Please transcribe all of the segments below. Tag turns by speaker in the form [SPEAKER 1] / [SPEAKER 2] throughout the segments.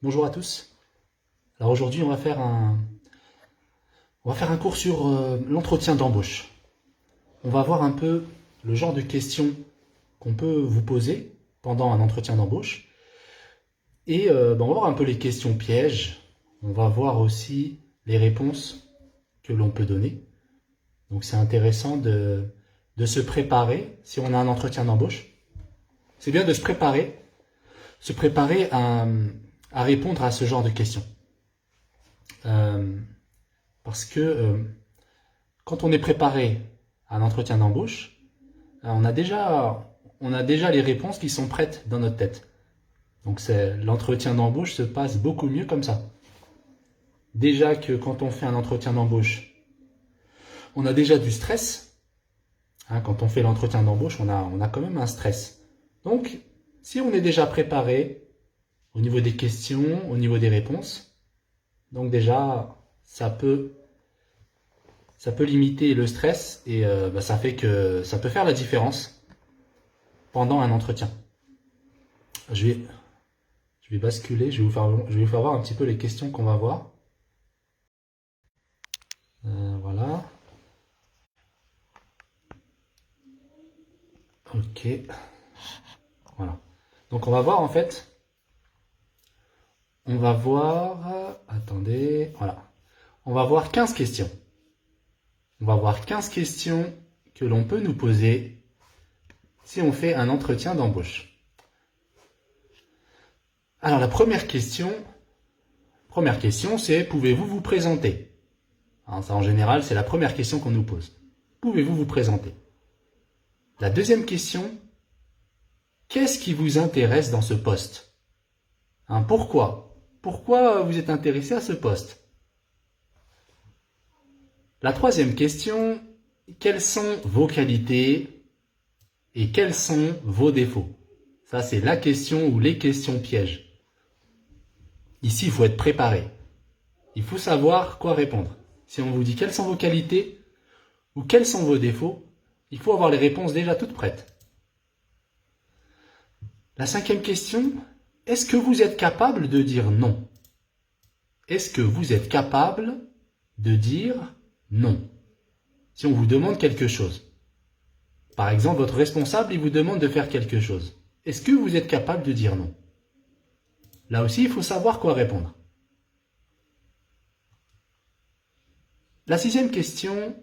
[SPEAKER 1] Bonjour à tous. Alors aujourd'hui, on va faire un cours sur l'entretien d'embauche. On va voir un peu le genre de questions qu'on peut vous poser pendant un entretien d'embauche. Et on va voir un peu les questions pièges. On va voir aussi les réponses que l'on peut donner. Donc c'est intéressant de se préparer si on a un entretien d'embauche. C'est bien de se préparer à répondre à ce genre de questions. Parce que quand on est préparé à un entretien d'embauche, on a déjà les réponses qui sont prêtes dans notre tête. Donc l'entretien d'embauche se passe beaucoup mieux comme ça. Déjà que quand on fait un entretien d'embauche, on a déjà du stress. Quand on fait l'entretien d'embauche, on a quand même un stress. Donc, si on est déjà préparé au niveau des questions, au niveau des réponses, donc déjà, ça peut limiter le stress et ça fait que ça peut faire la différence pendant un entretien. Je vais basculer, je vais vous faire voir un petit peu les questions qu'on va voir. Voilà. Ok. Voilà. Donc on va voir en fait. On va voir. Attendez. Voilà. On va voir 15 questions. On va voir 15 questions que l'on peut nous poser si on fait un entretien d'embauche. Alors la première question c'est pouvez-vous vous présenter? Ça en général c'est la première question qu'on nous pose. Pouvez-vous vous présenter? La deuxième question, qu'est-ce qui vous intéresse dans ce poste? Pourquoi? Pourquoi vous êtes intéressé à ce poste? La troisième question, quelles sont vos qualités et quels sont vos défauts? Ça c'est la question ou les questions pièges. Ici, il faut être préparé. Il faut savoir quoi répondre. Si on vous dit quelles sont vos qualités ou quels sont vos défauts, il faut avoir les réponses déjà toutes prêtes. La cinquième question, est-ce que vous êtes capable de dire non? Est-ce que vous êtes capable de dire non? Si on vous demande quelque chose. Par exemple, votre responsable, il vous demande de faire quelque chose. Est-ce que vous êtes capable de dire non? Là aussi, il faut savoir quoi répondre. La sixième question,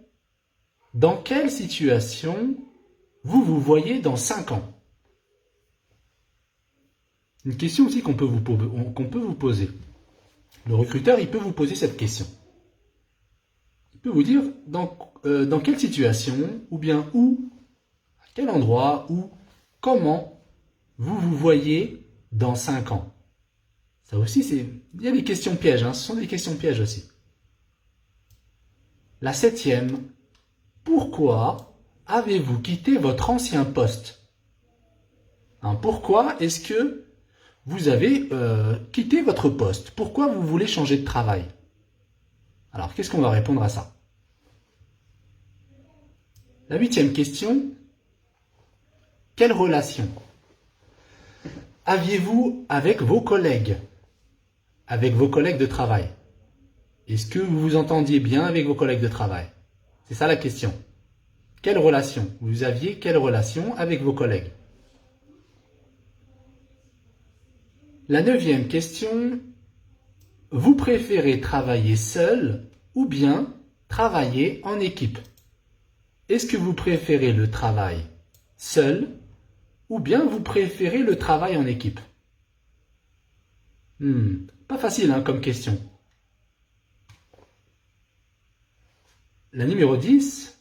[SPEAKER 1] dans quelle situation vous voyez dans 5 ans? Une question aussi qu'on peut vous poser. Le recruteur, il peut vous poser cette question. Il peut vous dire dans quelle situation, ou bien où, à quel endroit, ou comment vous voyez dans 5 ans. Ça aussi, il y a des questions pièges, ce sont des questions pièges aussi. La septième, pourquoi avez-vous quitté votre ancien poste? Pourquoi est-ce que vous avez quitté votre poste? Pourquoi vous voulez changer de travail? Alors, qu'est-ce qu'on va répondre à ça? La huitième question, quelle relation aviez-vous avec vos collègues? Avec vos collègues de travail? Est-ce que vous vous entendiez bien avec vos collègues de travail? C'est ça la question. Quelle relation? Vous aviez quelle relation avec vos collègues? La neuvième question, vous préférez travailler seul ou bien travailler en équipe? Est-ce que vous préférez le travail seul ou bien vous préférez le travail en équipe? Pas facile comme question. La numéro 10,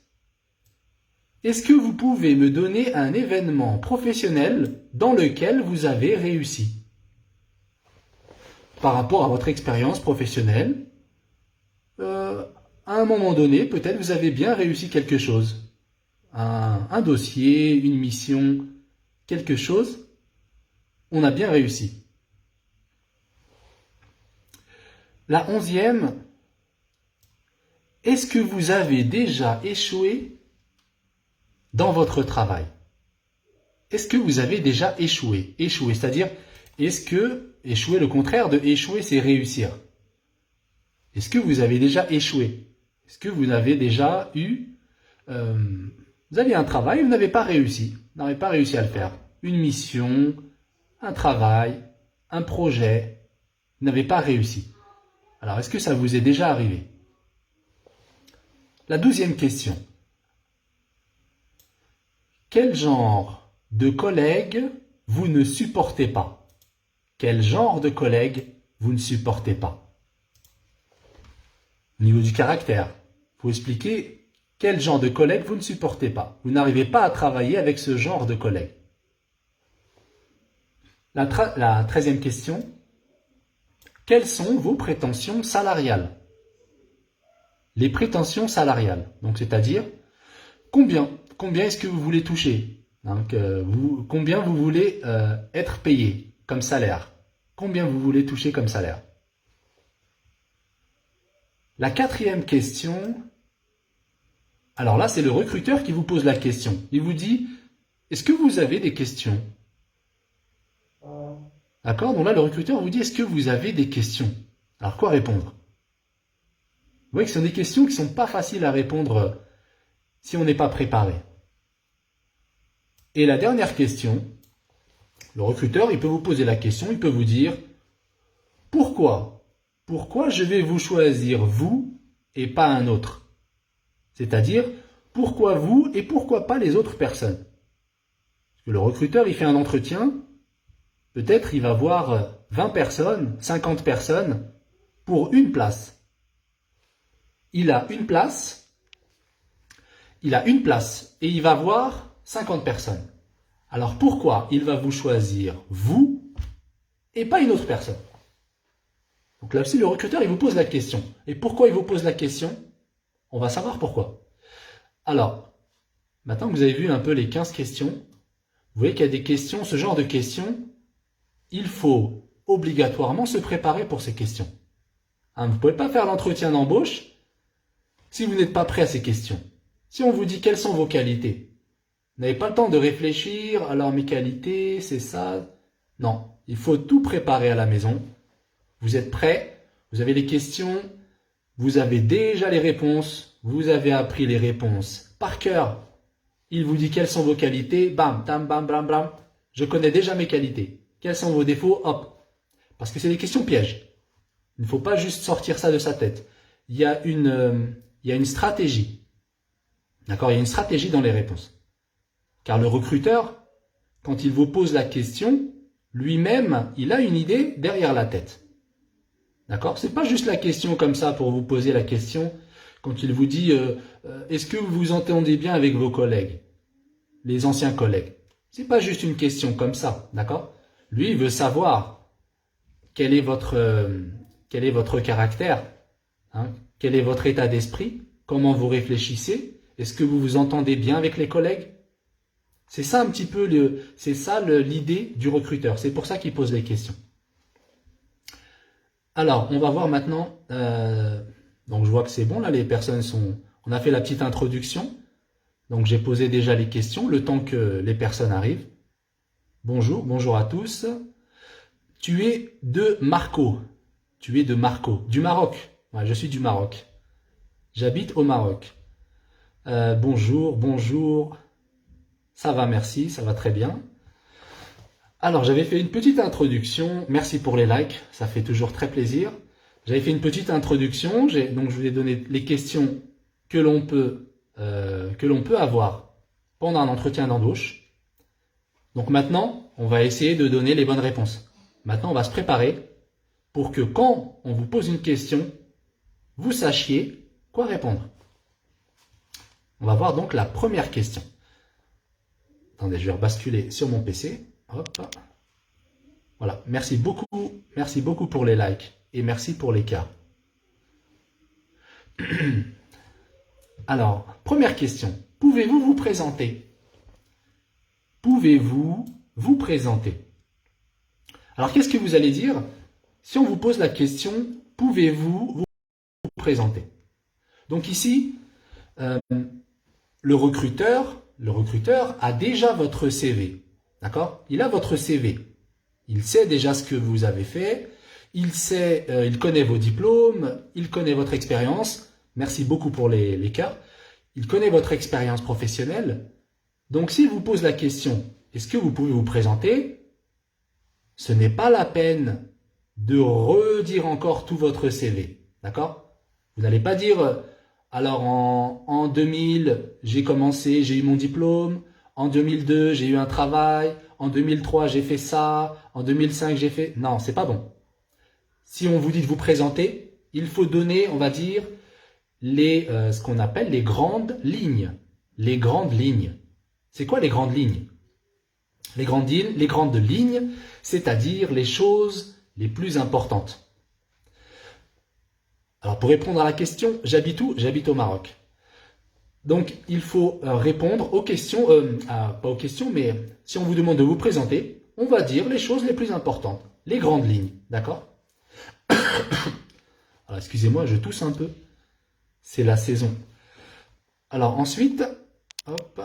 [SPEAKER 1] est-ce que vous pouvez me donner un événement professionnel dans lequel vous avez réussi? Par rapport à votre expérience professionnelle, à un moment donné, peut-être vous avez bien réussi quelque chose. Un dossier, une mission, quelque chose, on a bien réussi. La 11e, est-ce que vous avez déjà échoué dans votre travail? Est-ce que vous avez déjà échoué? Échoué, c'est-à-dire Est-ce que échouer, le contraire de échouer, c'est réussir? Est-ce que vous avez déjà échoué? Est-ce que vous avez déjà eu... vous aviez un travail, vous n'avez pas réussi. Vous n'avez pas réussi à le faire. Une mission, un travail, un projet. Vous n'avez pas réussi. Alors, est-ce que ça vous est déjà arrivé? La 12e question. Quel genre de collègue vous ne supportez pas? Quel genre de collègue vous ne supportez pas? Au niveau du caractère, il faut expliquer quel genre de collègue vous ne supportez pas. Vous n'arrivez pas à travailler avec ce genre de collègue. La 13e question. Quelles sont vos prétentions salariales? Les prétentions salariales, donc c'est-à-dire combien est-ce que vous voulez toucher? Donc, combien vous voulez être payé comme salaire? Combien vous voulez toucher comme salaire? La 4e question, alors là c'est le recruteur qui vous pose la question. Il vous dit, est-ce que vous avez des questions? D'accord? Donc là le recruteur vous dit, est-ce que vous avez des questions? Alors quoi répondre? Vous voyez que ce sont des questions qui ne sont pas faciles à répondre si on n'est pas préparé. Et la dernière question, le recruteur, il peut vous poser la question, il peut vous dire « Pourquoi? Pourquoi je vais vous choisir vous et pas un autre ?» C'est-à-dire, pourquoi vous et pourquoi pas les autres personnes? Parce que le recruteur, il fait un entretien, peut-être il va voir 20 personnes, 50 personnes pour une place. Il a une place et il va voir 50 personnes. Alors pourquoi il va vous choisir vous et pas une autre personne? Donc là aussi le recruteur il vous pose la question. Et pourquoi il vous pose la question? On va savoir pourquoi. Alors, maintenant que vous avez vu un peu les 15 questions, vous voyez qu'il y a des questions, ce genre de questions, il faut obligatoirement se préparer pour ces questions. Hein, vous ne pouvez pas faire l'entretien d'embauche si vous n'êtes pas prêt à ces questions. Si on vous dit quelles sont vos qualités, vous n'avez pas le temps de réfléchir, alors mes qualités, c'est ça. Non, il faut tout préparer à la maison. Vous êtes prêts, vous avez les questions, vous avez déjà les réponses, vous avez appris les réponses par cœur. Il vous dit quelles sont vos qualités, bam, tam, bam, bam, bam. Je connais déjà mes qualités. Quels sont vos défauts, hop. Parce que c'est des questions pièges. Il ne faut pas juste sortir ça de sa tête. Il y a une stratégie. D'accord? Il y a une stratégie dans les réponses. Car le recruteur, quand il vous pose la question, lui-même, il a une idée derrière la tête. D'accord? C'est pas juste la question comme ça pour vous poser la question. Quand il vous dit est-ce que vous vous entendez bien avec vos collègues, les anciens collègues? C'est pas juste une question comme ça. D'accord? Lui, il veut savoir quel est votre caractère, hein, quel est votre état d'esprit, comment vous réfléchissez, est-ce que vous vous entendez bien avec les collègues? C'est ça un petit peu l'idée du recruteur. C'est pour ça qu'il pose les questions. Alors, on va voir maintenant. Donc, je vois que c'est bon. Là, les personnes sont. On a fait la petite introduction. Donc, j'ai posé déjà les questions, le temps que les personnes arrivent. Bonjour à tous. Tu es de Marco. Tu es de Marco. Du Maroc. Ouais, je suis du Maroc. J'habite au Maroc. Bonjour. Ça va, merci, ça va très bien. Alors, j'avais fait une petite introduction. Merci pour les likes, ça fait toujours très plaisir. J'avais fait une petite introduction, donc je vous ai donné les questions que l'on peut avoir pendant un entretien d'embauche. Donc maintenant, on va essayer de donner les bonnes réponses. Maintenant, on va se préparer pour que quand on vous pose une question, vous sachiez quoi répondre. On va voir donc la première question. Attendez, je vais rebasculer sur mon PC. Hop. Voilà, merci beaucoup pour les likes et merci pour les cas. Alors, première question. Pouvez-vous vous présenter? Pouvez-vous vous présenter? Alors, qu'est-ce que vous allez dire si on vous pose la question « Pouvez-vous vous présenter ?» Donc ici, le recruteur a déjà votre CV. D'accord? Il a votre CV. Il sait déjà ce que vous avez fait, il connaît vos diplômes, il connaît votre expérience. Merci beaucoup pour les cœurs. Il connaît votre expérience professionnelle. Donc, s'il vous pose la question, est-ce que vous pouvez vous présenter? Ce n'est pas la peine de redire encore tout votre CV. D'accord? Vous n'allez pas dire, alors en 2000, j'ai commencé, j'ai eu mon diplôme. En 2002, j'ai eu un travail. En 2003, j'ai fait ça. En 2005, j'ai fait... Non, c'est pas bon. Si on vous dit de vous présenter, il faut donner, on va dire, ce qu'on appelle les grandes lignes. Les grandes lignes. C'est quoi les grandes lignes? Les grandes lignes, c'est-à-dire les choses les plus importantes. Alors, pour répondre à la question, j'habite où? J'habite au Maroc. Donc, il faut répondre aux questions, pas aux questions, mais si on vous demande de vous présenter, on va dire les choses les plus importantes, les grandes lignes, d'accord? Alors, excusez-moi, je tousse un peu, c'est la saison. Alors, ensuite, hop.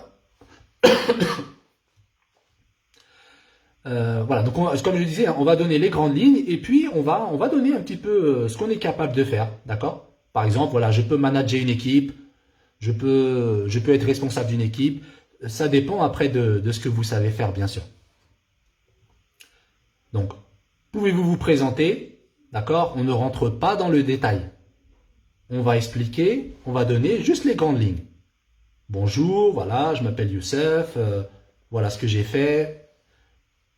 [SPEAKER 1] Voilà, donc comme je disais, on va donner les grandes lignes et puis on va donner un petit peu ce qu'on est capable de faire, d'accord? Par exemple, voilà, je peux manager une équipe, je peux être responsable d'une équipe, ça dépend après de ce que vous savez faire, bien sûr. Donc, pouvez-vous vous présenter, d'accord? On ne rentre pas dans le détail. On va expliquer, on va donner juste les grandes lignes. Bonjour, voilà, je m'appelle Youssef, voilà ce que j'ai fait.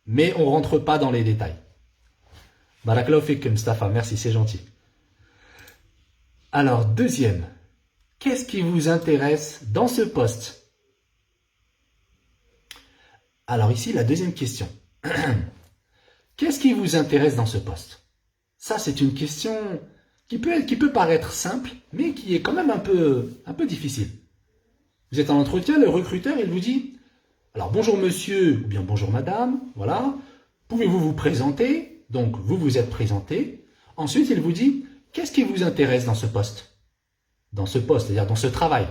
[SPEAKER 1] Mais on ne rentre pas dans les détails. Barakallahu fikum, Mustafa, merci, c'est gentil. Alors, deuxième, qu'est-ce qui vous intéresse dans ce poste? Alors ici, la deuxième question. Qu'est-ce qui vous intéresse dans ce poste? Ça, c'est une question qui peut paraître simple, mais qui est quand même un peu difficile. Vous êtes en entretien, le recruteur, il vous dit... Alors, bonjour monsieur, ou bien bonjour madame, voilà. Pouvez-vous vous présenter? Donc, vous vous êtes présenté. Ensuite, il vous dit, qu'est-ce qui vous intéresse dans ce poste? Dans ce poste, c'est-à-dire dans ce travail.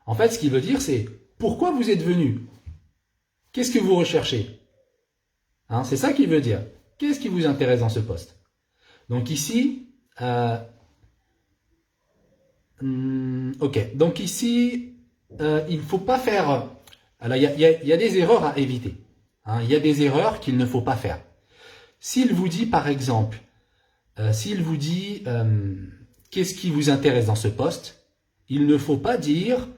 [SPEAKER 1] En fait, ce qu'il veut dire, c'est, pourquoi vous êtes venu? Qu'est-ce que vous recherchez? Hein, c'est ça qu'il veut dire. Qu'est-ce qui vous intéresse dans ce poste? Donc ici, ok. Donc ici, il ne faut pas faire... Alors, il y a des erreurs à éviter. Hein, il y a des erreurs qu'il ne faut pas faire. S'il vous dit, par exemple, qu'est-ce qui vous intéresse dans ce poste, il ne faut pas dire,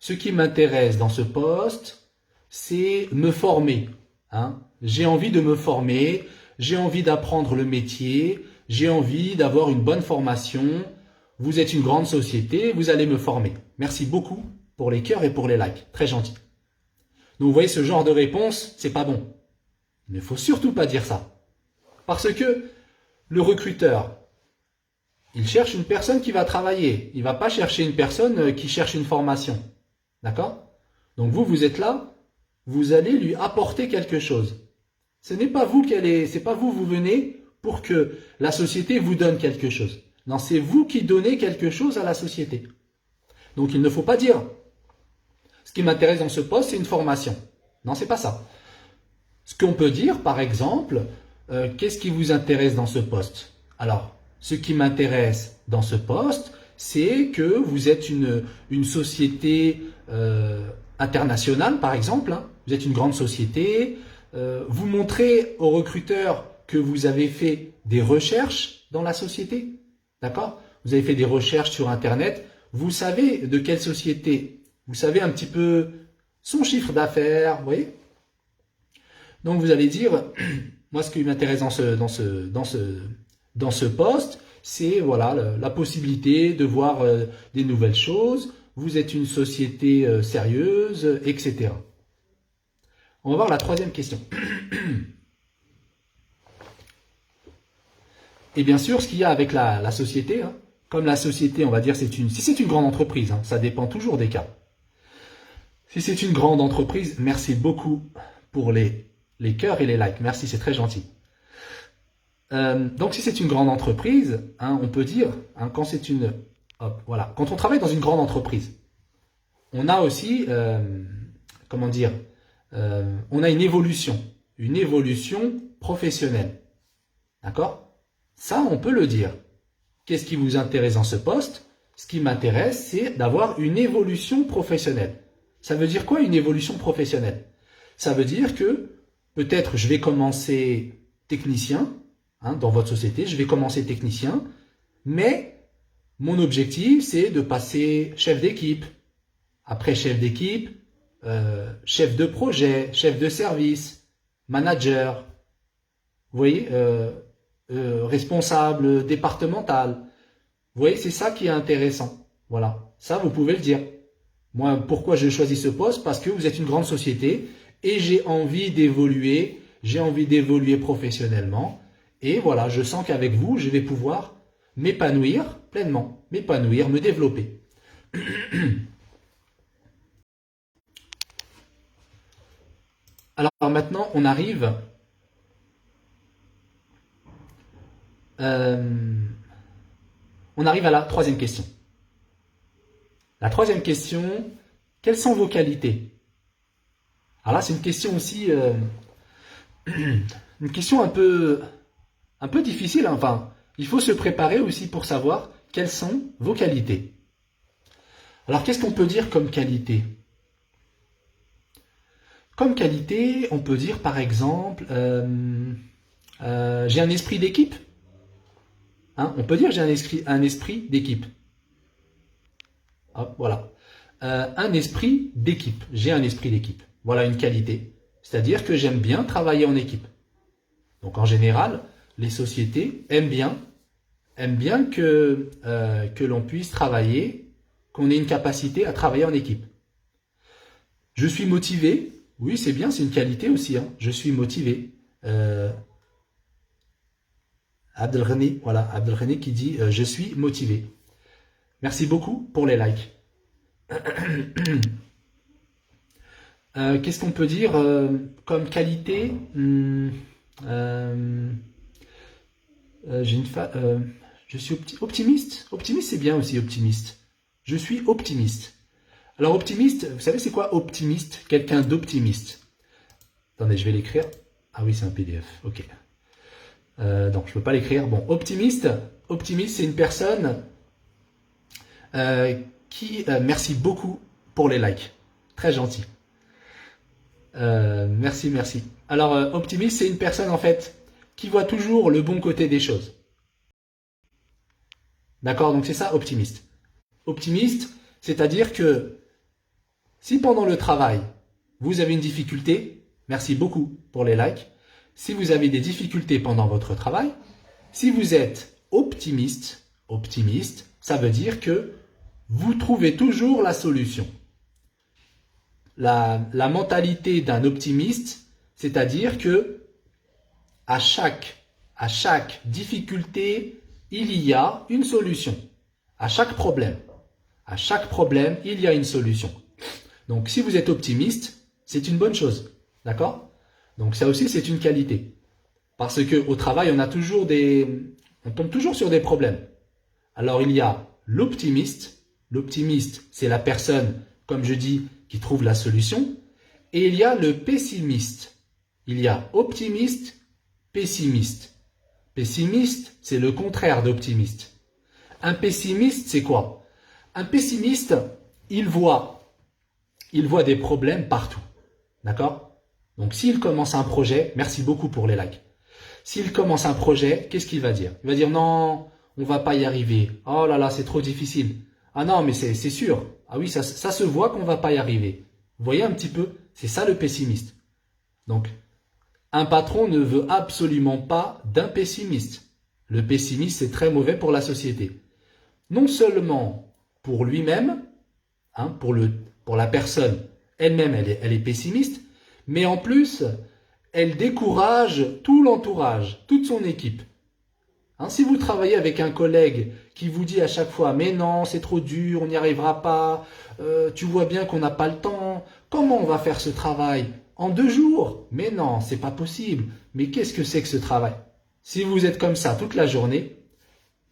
[SPEAKER 1] ce qui m'intéresse dans ce poste, c'est me former. Hein. J'ai envie de me former, j'ai envie d'apprendre le métier, j'ai envie d'avoir une bonne formation. Vous êtes une grande société, vous allez me former. Merci beaucoup pour les cœurs et pour les likes. Très gentil. Donc, vous voyez, ce genre de réponse, c'est pas bon. Il ne faut surtout pas dire ça. Parce que le recruteur, il cherche une personne qui va travailler. Il ne va pas chercher une personne qui cherche une formation. D'accord? Donc, vous êtes là, vous allez lui apporter quelque chose. Ce n'est pas vous c'est pas vous venez pour que la société vous donne quelque chose. Non, c'est vous qui donnez quelque chose à la société. Donc, il ne faut pas dire... Ce qui m'intéresse dans ce poste, c'est une formation. Non, c'est pas ça. Ce qu'on peut dire, par exemple, qu'est-ce qui vous intéresse dans ce poste? Alors, ce qui m'intéresse dans ce poste, c'est que vous êtes une société internationale, par exemple. Hein. Vous êtes une grande société. Vous montrez aux recruteurs que vous avez fait des recherches dans la société. D'accord? Vous avez fait des recherches sur Internet. Vous savez de quelle société... Vous savez un petit peu son chiffre d'affaires, vous voyez? Donc vous allez dire, moi ce qui m'intéresse dans ce poste, c'est voilà, la possibilité de voir des nouvelles choses. Vous êtes une société sérieuse, etc. On va voir la troisième question. Et bien sûr, ce qu'il y a avec la société, hein, comme la société, on va dire, si c'est une grande entreprise, hein, ça dépend toujours des cas. Si c'est une grande entreprise, merci beaucoup pour les cœurs et les likes. Merci, c'est très gentil. Donc, si c'est une grande entreprise, hein, on peut dire, hein, quand on travaille dans une grande entreprise, on a aussi, on a une évolution professionnelle. D'accord? Ça, on peut le dire. Qu'est-ce qui vous intéresse dans ce poste? Ce qui m'intéresse, c'est d'avoir une évolution professionnelle. Ça veut dire quoi, une évolution professionnelle? Ça veut dire que peut-être je vais commencer technicien, hein, dans votre société, je vais commencer technicien, mais mon objectif, c'est de passer chef d'équipe. Après chef d'équipe, chef de projet, chef de service, manager, vous voyez, responsable départemental. Vous voyez, c'est ça qui est intéressant. Voilà, ça vous pouvez le dire. Moi, pourquoi je choisis ce poste? Parce que vous êtes une grande société et j'ai envie d'évoluer professionnellement. Et voilà, je sens qu'avec vous, je vais pouvoir m'épanouir pleinement, m'épanouir, me développer. Alors maintenant, on arrive à la troisième question. La troisième question, quelles sont vos qualités? Alors là, c'est une question aussi, une question un peu difficile, hein. Enfin, il faut se préparer aussi pour savoir quelles sont vos qualités. Alors, qu'est-ce qu'on peut dire comme qualité? Comme qualité, on peut dire par exemple, j'ai un esprit d'équipe. Hein, on peut dire j'ai un esprit d'équipe. Hop, voilà. Un esprit d'équipe. J'ai un esprit d'équipe. Voilà une qualité. C'est-à-dire que j'aime bien travailler en équipe. Donc en général, les sociétés aiment bien que l'on puisse travailler, qu'on ait une capacité à travailler en équipe. Je suis motivé. Oui, c'est bien, c'est une qualité aussi. Hein. Je suis motivé. Abdelghani, voilà, Abdelghani qui dit je suis motivé. Merci beaucoup pour les likes. Qu'est-ce qu'on peut dire comme qualité? Je suis optimiste. Optimiste, c'est bien aussi, optimiste. Je suis optimiste. Alors, optimiste, vous savez c'est quoi optimiste? Quelqu'un d'optimiste. Attendez, je vais l'écrire. Ah oui, c'est un PDF, ok. Donc, je ne peux pas l'écrire. Bon, optimiste, c'est une personne qui... merci beaucoup pour les likes. Très gentil. Merci. Alors, optimiste, c'est une personne, en fait, qui voit toujours le bon côté des choses. D'accord? Donc, c'est ça, optimiste. Optimiste, c'est-à-dire que si pendant le travail, vous avez une difficulté, merci beaucoup pour les likes. Si vous avez des difficultés pendant votre travail, si vous êtes optimiste, ça veut dire que vous trouvez toujours la solution. La mentalité d'un optimiste, c'est-à-dire que à chaque difficulté, il y a une solution. À chaque problème, il y a une solution. Donc, si vous êtes optimiste, c'est une bonne chose. D'accord? Donc, ça aussi, c'est une qualité. Parce qu'au travail, on tombe toujours sur des problèmes. Alors, il y a l'optimiste. L'optimiste, c'est la personne, comme je dis, qui trouve la solution. Et il y a le pessimiste. Il y a optimiste, pessimiste. Pessimiste, c'est le contraire d'optimiste. Un pessimiste, c'est quoi? Un pessimiste, il voit des problèmes partout. D'accord? Donc, s'il commence un projet, merci beaucoup pour les likes. S'il commence un projet, qu'est-ce qu'il va dire? Il va dire non, on va pas y arriver. Oh là là, c'est trop difficile. Ah non, mais c'est sûr. Ah oui, ça se voit qu'on va pas y arriver. Vous voyez un petit peu? C'est ça le pessimiste. Donc, un patron ne veut absolument pas d'un pessimiste. Le pessimiste, c'est très mauvais pour la société. Non seulement pour lui-même, hein, pour la personne elle-même, elle est pessimiste, mais en plus, elle décourage tout l'entourage, toute son équipe. Hein, si vous travaillez avec un collègue qui vous dit à chaque fois « Mais non, c'est trop dur, on n'y arrivera pas, tu vois bien qu'on n'a pas le temps, comment on va faire ce travail? En 2 jours? Mais non, c'est pas possible. Mais qu'est-ce que c'est que ce travail ?» Si vous êtes comme ça toute la journée,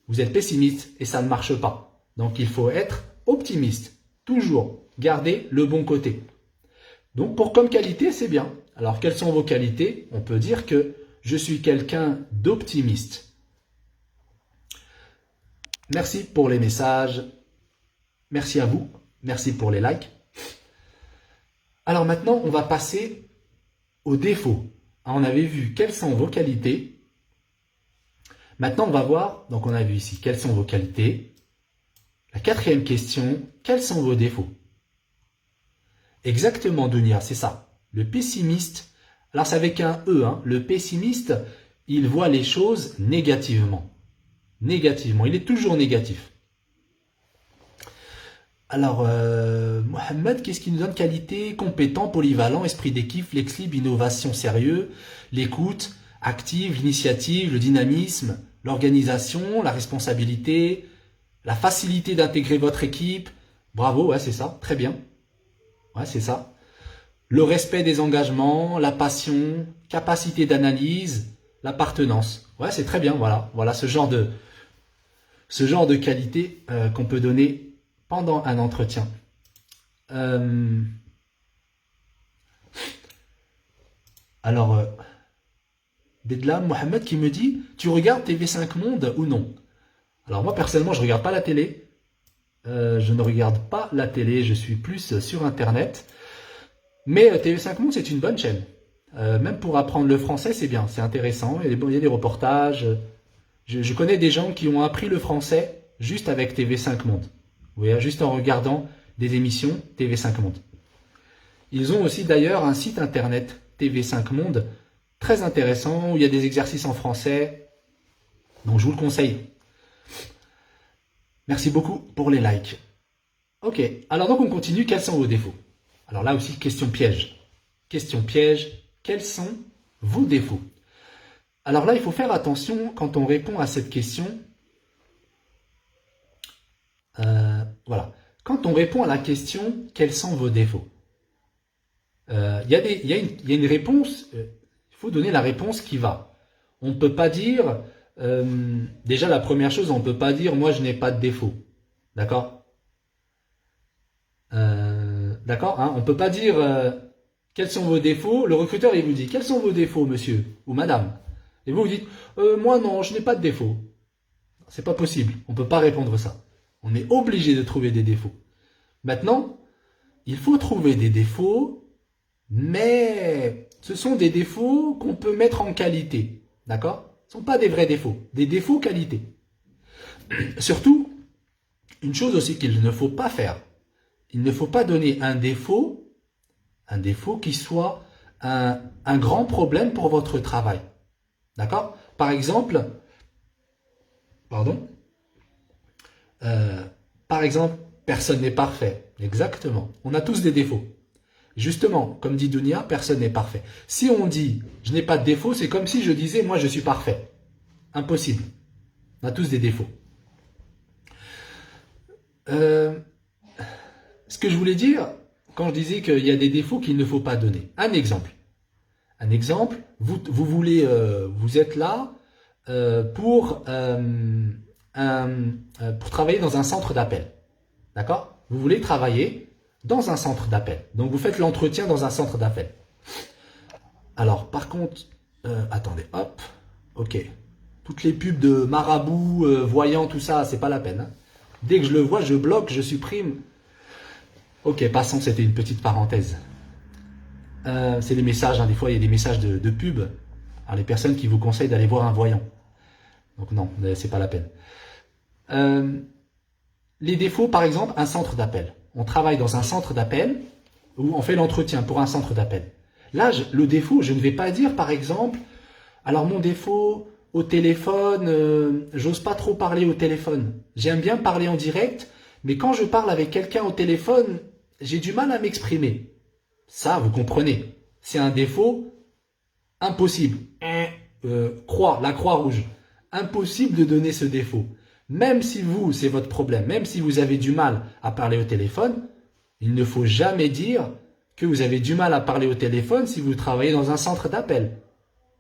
[SPEAKER 1] vous êtes pessimiste et ça ne marche pas. Donc, il faut être optimiste. Toujours garder le bon côté. Donc, pour comme qualité, c'est bien. Alors, quelles sont vos qualités? On peut dire que je suis quelqu'un d'optimiste. Merci pour les messages. Merci à vous. Merci pour les likes. Alors maintenant, on va passer aux défauts. On avait vu quelles sont vos qualités. Maintenant, on va voir, donc on a vu ici quelles sont vos qualités. La quatrième question, quels sont vos défauts? Exactement, Dunia, c'est ça. Le pessimiste, alors c'est avec un E, hein, le pessimiste, il voit les choses négativement. Négativement, il est toujours négatif. Alors, Mohamed, qu'est-ce qui nous donne? Qualité, compétent, polyvalent, esprit d'équipe, flexible, innovation, sérieux, l'écoute, active, l'initiative, le dynamisme, l'organisation, la responsabilité, la facilité d'intégrer votre équipe. Bravo, ouais, c'est ça, très bien. Ouais, c'est ça. Le respect des engagements, la passion, capacité d'analyse, l'appartenance. Ouais, c'est très bien, voilà. Voilà ce genre de qualité qu'on peut donner pendant un entretien. Alors, Bedlam Mohamed qui me dit, tu regardes TV5 Monde ou non? Alors moi personnellement, je ne regarde pas la télé. Je ne regarde pas la télé, je suis plus sur Internet. Mais TV5 Monde, c'est une bonne chaîne. Même pour apprendre le français, c'est bien, c'est intéressant. Il y a des reportages. Je connais des gens qui ont appris le français juste avec TV5 Monde. Vous voyez, juste en regardant des émissions TV5 Monde. Ils ont aussi d'ailleurs un site internet TV5 Monde très intéressant où il y a des exercices en français. Donc je vous le conseille. Merci beaucoup pour les likes. Ok, alors donc on continue. Quels sont vos défauts? Alors là aussi, question piège. Question piège, quels sont vos défauts? Alors là, il faut faire attention quand on répond à cette question. Voilà. Quand on répond à la question, quels sont vos défauts? Il y a une réponse, il faut donner la réponse qui va. On ne peut pas dire, déjà la première chose, on ne peut pas dire, moi je n'ai pas de défaut. D'accord? D'accord, hein, on ne peut pas dire, quels sont vos défauts? Le recruteur, il vous dit, quels sont vos défauts, monsieur ou madame? Et vous dites, moi non, je n'ai pas de défaut. C'est pas possible, on ne peut pas répondre ça. On est obligé de trouver des défauts. Maintenant, il faut trouver des défauts, mais ce sont des défauts qu'on peut mettre en qualité. D'accord? Ce ne sont pas des vrais défauts, des défauts qualité. Surtout, une chose aussi qu'il ne faut pas faire, il ne faut pas donner un défaut qui soit un grand problème pour votre travail. D'accord? Par exemple, personne n'est parfait. Exactement. On a tous des défauts. Justement, comme dit Dunia, personne n'est parfait. Si on dit « je n'ai pas de défaut », c'est comme si je disais « moi, je suis parfait ». Impossible. On a tous des défauts. Ce que je voulais dire, quand je disais qu'il y a des défauts qu'il ne faut pas donner. Un exemple. Un exemple, vous êtes là pour travailler dans un centre d'appel. D'accord? Vous voulez travailler dans un centre d'appel. Donc, vous faites l'entretien dans un centre d'appel. Alors, par contre, attendez, hop, ok. Toutes les pubs de marabout, voyants, tout ça, c'est pas la peine. Hein. Dès que je le vois, je bloque, je supprime. Ok, passons, c'était une petite parenthèse. C'est des messages, hein, des fois, il y a des messages de pub. Alors, les personnes qui vous conseillent d'aller voir un voyant. Donc, non, c'est pas la peine. Les défauts, par exemple, un centre d'appel. On travaille dans un centre d'appel où on fait l'entretien pour un centre d'appel. Là, le défaut, je ne vais pas dire, par exemple, alors mon défaut au téléphone, j'ose pas trop parler au téléphone. J'aime bien parler en direct, mais quand je parle avec quelqu'un au téléphone, j'ai du mal à m'exprimer. Ça, vous comprenez. C'est un défaut impossible. La croix rouge. Impossible de donner ce défaut. Même si vous, c'est votre problème, même si vous avez du mal à parler au téléphone, il ne faut jamais dire que vous avez du mal à parler au téléphone si vous travaillez dans un centre d'appel.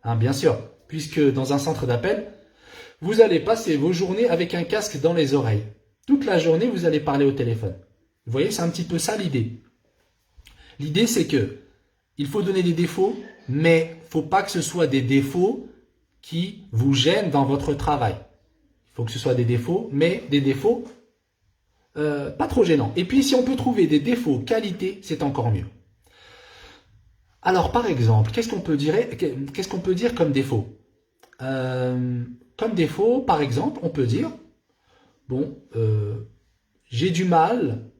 [SPEAKER 1] Hein, bien sûr, puisque dans un centre d'appel, vous allez passer vos journées avec un casque dans les oreilles. Toute la journée, vous allez parler au téléphone. Vous voyez, c'est un petit peu ça l'idée. L'idée, c'est que il faut donner des défauts, mais il ne faut pas que ce soit des défauts qui vous gênent dans votre travail. Il faut que ce soit des défauts, mais des défauts pas trop gênants. Et puis, si on peut trouver des défauts qualité, c'est encore mieux. Alors, par exemple, qu'est-ce qu'on peut dire comme défaut? Comme défaut, par exemple, on peut dire, bon, j'ai du mal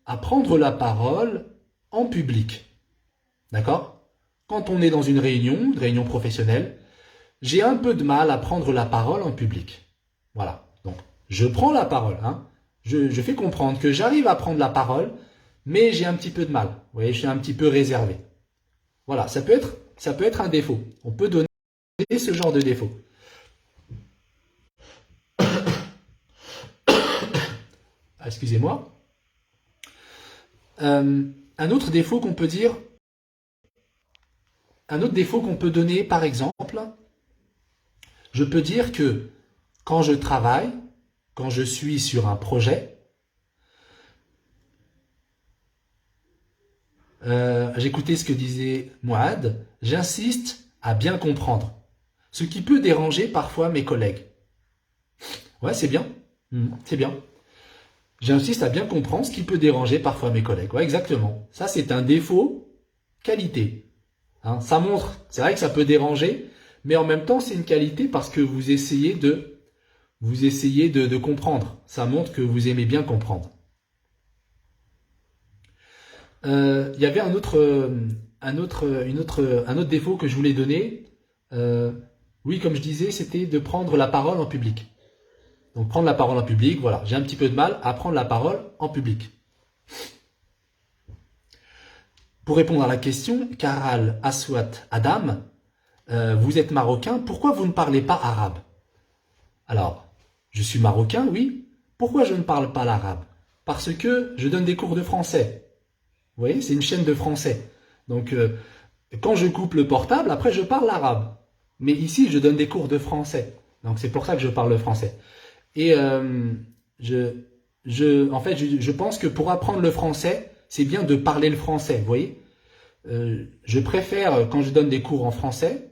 [SPEAKER 1] à prendre la parole en public. D'accord? Quand on est dans une réunion professionnelle, j'ai un peu de mal à prendre la parole en public. Voilà. Donc, je prends la parole. Hein. Je fais comprendre que j'arrive à prendre la parole, mais j'ai un petit peu de mal. Vous voyez, je suis un petit peu réservé. Voilà, ça peut être un défaut. On peut donner ce genre de défaut. Excusez-moi. Un autre défaut qu'on peut dire, un autre défaut qu'on peut donner, par exemple, je peux dire que quand je travaille, quand je suis sur un projet, j'écoutais ce que disait Mouad, j'insiste à bien comprendre, ce qui peut déranger parfois mes collègues. Ouais, c'est bien, c'est bien. J'insiste à bien comprendre ce qui peut déranger parfois mes collègues. Ouais, exactement. Ça, c'est un défaut qualité. Hein, ça montre, c'est vrai que ça peut déranger, mais en même temps, c'est une qualité parce que vous essayez de comprendre. Ça montre que vous aimez bien comprendre. Il y avait un autre défaut que je voulais donner. Oui, comme je disais, c'était de prendre la parole en public. Donc prendre la parole en public, voilà, j'ai un petit peu de mal à prendre la parole en public. Pour répondre à la question, Karal Aswat Adam, vous êtes marocain, pourquoi vous ne parlez pas arabe? Alors, je suis marocain, oui. Pourquoi je ne parle pas l'arabe? Parce que je donne des cours de français. Vous voyez, c'est une chaîne de français. Donc, quand je coupe le portable, après je parle l'arabe. Mais ici, je donne des cours de français. Donc, c'est pour ça que je parle le français. Et en fait, je pense que pour apprendre le français, c'est bien de parler le français, vous voyez. Je préfère, quand je donne des cours en français,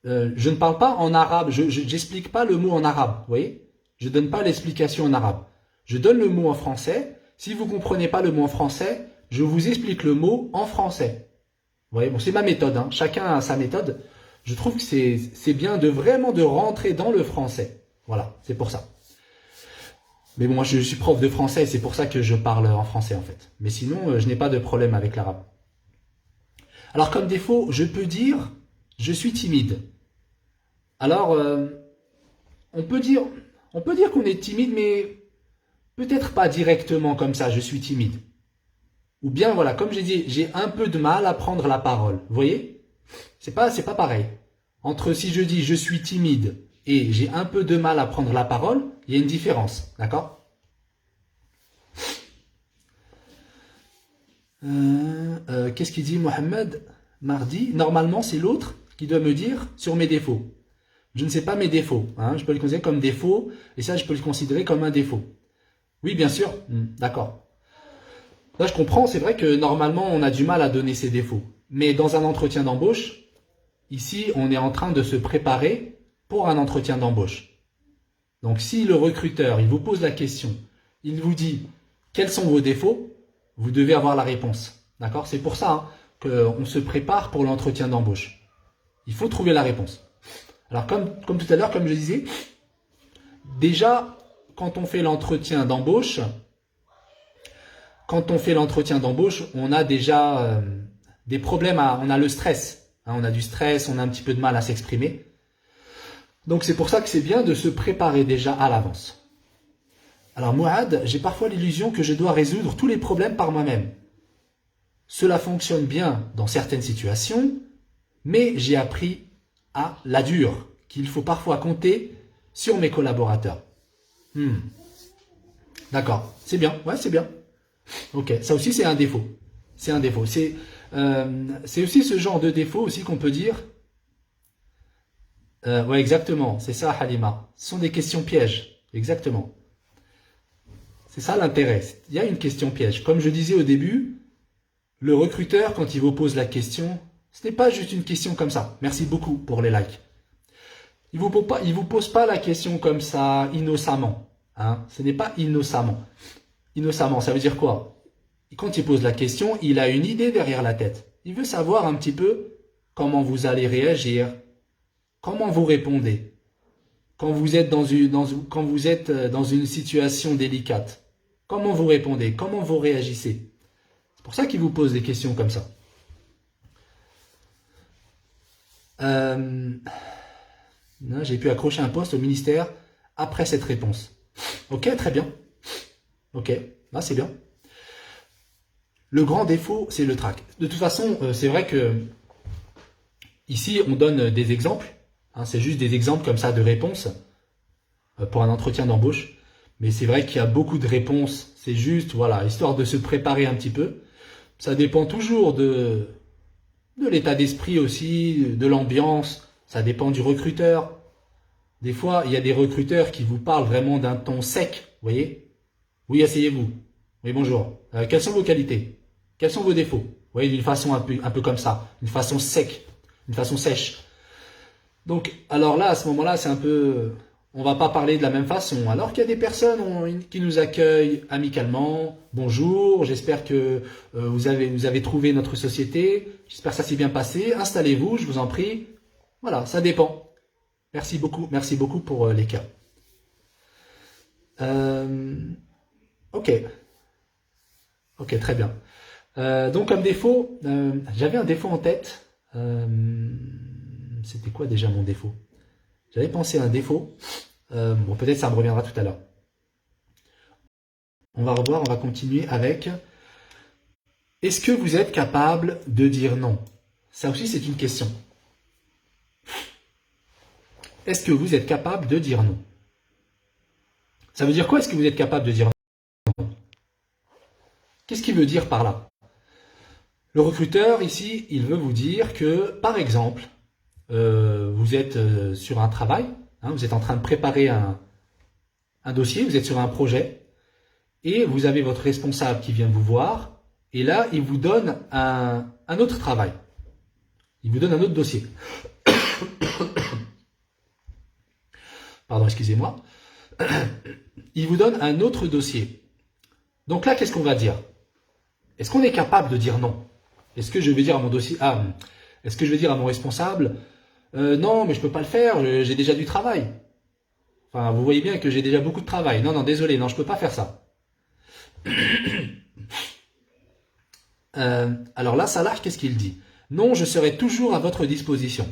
[SPEAKER 1] je ne parle pas en arabe, je n'explique pas le mot en arabe, vous voyez. Je ne donne pas l'explication en arabe. Je donne le mot en français. Si vous ne comprenez pas le mot en français, je vous explique le mot en français. Vous voyez, bon, c'est ma méthode, hein. Chacun a sa méthode. Je trouve que c'est bien de vraiment de rentrer dans le français. Voilà, c'est pour ça. Mais bon, moi, je suis prof de français, c'est pour ça que je parle en français, en fait. Mais sinon, je n'ai pas de problème avec l'arabe. Alors, comme défaut, je peux dire, je suis timide. Alors, on peut dire qu'on est timide, mais peut-être pas directement comme ça, je suis timide. Ou bien, voilà, comme j'ai dit, j'ai un peu de mal à prendre la parole. Vous voyez? C'est pas pareil. Entre si je dis je suis timide et j'ai un peu de mal à prendre la parole, il y a une différence, d'accord? Qu'est-ce qu'il dit Mohamed Mardi? Normalement, c'est l'autre qui doit me dire sur mes défauts. Je ne sais pas mes défauts, hein, je peux les considérer comme défauts, et ça, je peux les considérer comme un défaut. Oui, bien sûr, d'accord. Là, je comprends, c'est vrai que normalement, on a du mal à donner ses défauts. Mais dans un entretien d'embauche, ici, on est en train de se préparer pour un entretien d'embauche. Donc, si le recruteur, il vous pose la question, il vous dit quels sont vos défauts, vous devez avoir la réponse. D'accord? C'est pour ça, hein, qu'on se prépare pour l'entretien d'embauche. Il faut trouver la réponse. Alors, comme tout à l'heure, comme je disais, déjà, quand on fait l'entretien d'embauche, on a déjà des problèmes, on a le stress. Hein, on a du stress, on a un petit peu de mal à s'exprimer. Donc, c'est pour ça que c'est bien de se préparer déjà à l'avance. Alors, Mouad, j'ai parfois l'illusion que je dois résoudre tous les problèmes par moi-même. Cela fonctionne bien dans certaines situations, mais j'ai appris à la dure, qu'il faut parfois compter sur mes collaborateurs. D'accord, c'est bien, ouais, c'est bien. Ok, ça aussi c'est un défaut. C'est un défaut. C'est aussi ce genre de défaut aussi qu'on peut dire. Ouais, exactement, c'est ça Halima. Ce sont des questions pièges, exactement. C'est ça l'intérêt. Il y a une question piège. Comme je disais au début, le recruteur, quand il vous pose la question, ce n'est pas juste une question comme ça. Merci beaucoup pour les likes. Il vous pose pas la question comme ça, innocemment. Hein. Ce n'est pas innocemment. Innocemment, ça veut dire quoi? Quand il pose la question, il a une idée derrière la tête. Il veut savoir un petit peu comment vous allez réagir, comment vous répondez, quand vous êtes quand vous êtes dans une situation délicate. Comment vous répondez, comment vous réagissez. C'est pour ça qu'il vous pose des questions comme ça. Non, j'ai pu accrocher un poste au ministère après cette réponse. Ok, très bien. Ok, là c'est bien. Le grand défaut, c'est le trac. De toute façon, c'est vrai que ici, on donne des exemples. Hein, c'est juste des exemples comme ça de réponses pour un entretien d'embauche. Mais c'est vrai qu'il y a beaucoup de réponses. C'est juste, voilà, histoire de se préparer un petit peu. Ça dépend toujours de l'état d'esprit aussi, de l'ambiance. Ça dépend du recruteur. Des fois, il y a des recruteurs qui vous parlent vraiment d'un ton sec. Vous voyez? Oui, asseyez-vous. Oui, bonjour. Quelles sont vos qualités? Quels sont vos défauts? Vous voyez, d'une façon un peu comme ça. Une façon sec. Une façon sèche. Donc, alors là, à ce moment-là, c'est un peu... On va pas parler de la même façon. Alors qu'il y a des personnes qui nous accueillent amicalement. Bonjour, j'espère que vous avez trouvé notre société. J'espère que ça s'est bien passé. Installez-vous, je vous en prie. Voilà, ça dépend. Merci beaucoup pour les cas. Ok. Ok, très bien. Donc comme défaut, j'avais un défaut en tête. C'était quoi déjà mon défaut? J'avais pensé à un défaut. Bon, peut-être ça me reviendra tout à l'heure. On va revoir, on va continuer avec... Est-ce que vous êtes capable de dire non? Ça aussi, c'est une question. Est-ce que vous êtes capable de dire non? Ça veut dire quoi, est-ce que vous êtes capable de dire non? Qu'est-ce qu'il veut dire par là? Le recruteur, ici, il veut vous dire que, par exemple, vous êtes sur un travail, hein, vous êtes en train de préparer un dossier, vous êtes sur un projet, et vous avez votre responsable qui vient vous voir, et là, il vous donne un autre travail. Il vous donne un autre dossier. Pardon, excusez-moi. Il vous donne un autre dossier. Donc là, qu'est-ce qu'on va dire? Est-ce qu'on est capable de dire non? Est-ce que je vais dire à mon dossier, est-ce que je vais dire à mon responsable, non, mais je peux pas le faire, j'ai déjà du travail. Enfin, vous voyez bien que j'ai déjà beaucoup de travail. Non, non, désolé, non, je peux pas faire ça. Alors là, Salah, qu'est-ce qu'il dit? Non, je serai toujours à votre disposition.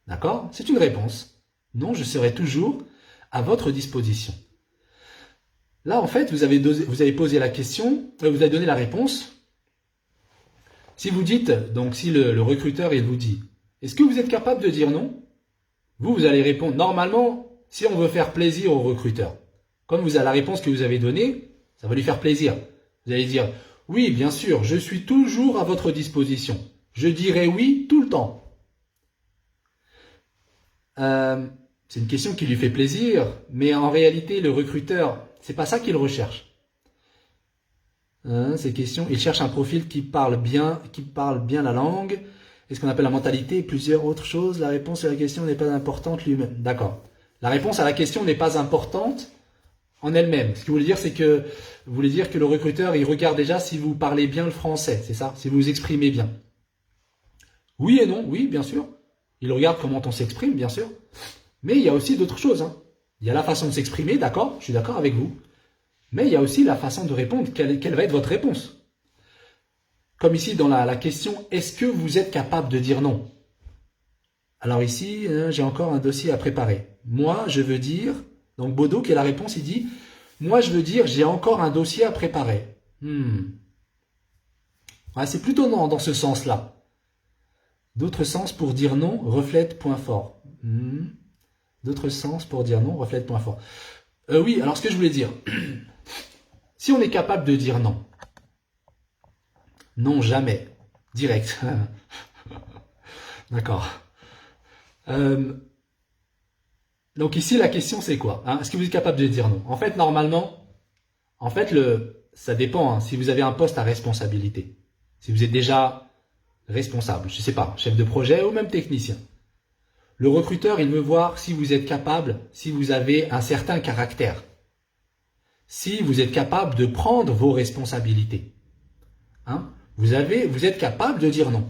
[SPEAKER 1] D'accord? C'est une réponse. Non, je serai toujours à votre disposition. Là, en fait, vous avez posé la question, vous avez donné la réponse. Si vous dites, donc si le recruteur, il vous dit, est-ce que vous êtes capable de dire non? Vous allez répondre, normalement, si on veut faire plaisir au recruteur, comme vous avez la réponse que vous avez donnée, ça va lui faire plaisir. Vous allez dire, oui, bien sûr, je suis toujours à votre disposition. Je dirai oui tout le temps. C'est une question qui lui fait plaisir, mais en réalité, le recruteur, c'est pas ça qu'il recherche. Ces questions, il cherche un profil qui parle bien la langue. Est-ce qu'on appelle la mentalité? Plusieurs autres choses. La réponse à la question n'est pas importante lui-même. D'accord. La réponse à la question n'est pas importante en elle-même. Ce que vous voulez dire, c'est que vous voulez dire que le recruteur, il regarde déjà si vous parlez bien le français, c'est ça? Si vous vous exprimez bien. Oui et non, oui, bien sûr. Il regarde comment on s'exprime, bien sûr. Mais il y a aussi d'autres choses. Hein. Il y a la façon de s'exprimer, d'accord? Je suis d'accord avec vous. Mais il y a aussi la façon de répondre. Quelle va être votre réponse? Comme ici dans la question, est-ce que vous êtes capable de dire non? Alors ici, j'ai encore un dossier à préparer. Moi, je veux dire, donc Bodo qui est la réponse, il dit, moi je veux dire, j'ai encore un dossier à préparer. Ouais, c'est plutôt non dans ce sens-là. D'autres sens pour dire non reflètent point fort. D'autres sens pour dire non reflètent point fort. Oui, alors ce que je voulais dire, si on est capable de dire non, non jamais, direct. D'accord. Donc ici, la question c'est quoi? Est-ce que vous êtes capable de dire non? En fait, normalement, ça dépend si vous avez un poste à responsabilité. Si vous êtes déjà responsable, je ne sais pas, chef de projet ou même technicien. Le recruteur, il veut voir si vous êtes capable, si vous avez un certain caractère, si vous êtes capable de prendre vos responsabilités. Hein? Vous êtes capable de dire non.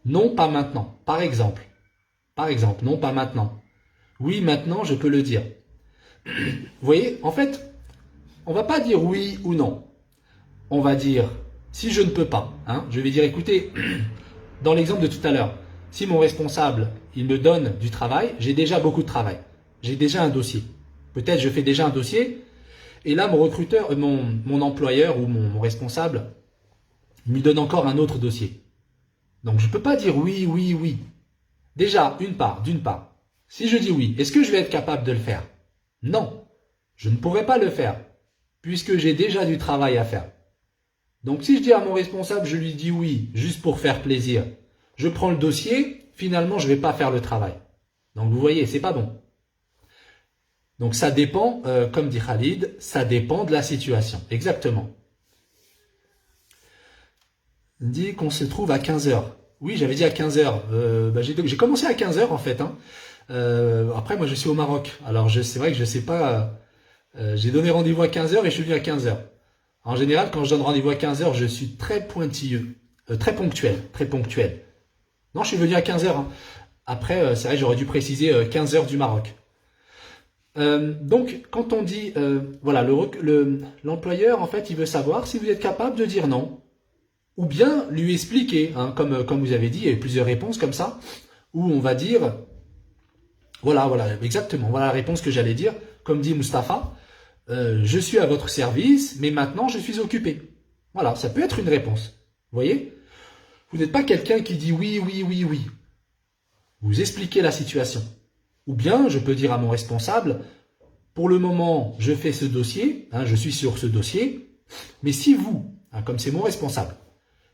[SPEAKER 1] Non, pas maintenant. Par exemple, non, pas maintenant. Oui, maintenant, je peux le dire. Vous voyez, en fait, on va pas dire oui ou non. On va dire, si je ne peux pas, hein, je vais dire, écoutez, dans l'exemple de tout à l'heure, si mon responsable, il me donne du travail, j'ai déjà beaucoup de travail. J'ai déjà un dossier. Peut-être je fais déjà un dossier, et là, mon recruteur, mon employeur ou mon responsable, il me donne encore un autre dossier. Donc, je ne peux pas dire oui, oui, oui. Déjà, d'une part, si je dis oui, est-ce que je vais être capable de le faire? Non, je ne pourrai pas le faire, puisque j'ai déjà du travail à faire. Donc, si je dis à mon responsable, je lui dis oui, juste pour faire plaisir, je prends le dossier, finalement, je ne vais pas faire le travail. Donc, vous voyez, c'est pas bon. Donc, ça dépend, comme dit Khalid, ça dépend de la situation. Exactement. Il dit qu'on se trouve à 15 heures. Oui, j'avais dit à 15 heures. J'ai commencé à 15 heures, en fait. Hein. Après, moi, je suis au Maroc. Alors, c'est vrai que je sais pas... j'ai donné rendez-vous à 15 heures et je suis venu à 15 heures. En général, quand je donne rendez-vous à 15 heures, je suis très pointilleux. Très ponctuel. Très ponctuel. Non, je suis venu à 15 heures. Hein. Après, c'est vrai, j'aurais dû préciser 15 heures du Maroc. Donc, quand on dit, voilà, l'employeur, en fait, il veut savoir si vous êtes capable de dire non, ou bien lui expliquer, hein, comme vous avez dit, il y a plusieurs réponses comme ça, où on va dire, voilà, exactement, voilà la réponse que j'allais dire, comme dit Mustapha, je suis à votre service, mais maintenant je suis occupé. Voilà, ça peut être une réponse. Vous voyez? Vous n'êtes pas quelqu'un qui dit oui, oui, oui, oui. Vous expliquez la situation. Ou bien, je peux dire à mon responsable, pour le moment, je fais ce dossier, hein, je suis sur ce dossier, mais si vous, hein, comme c'est mon responsable,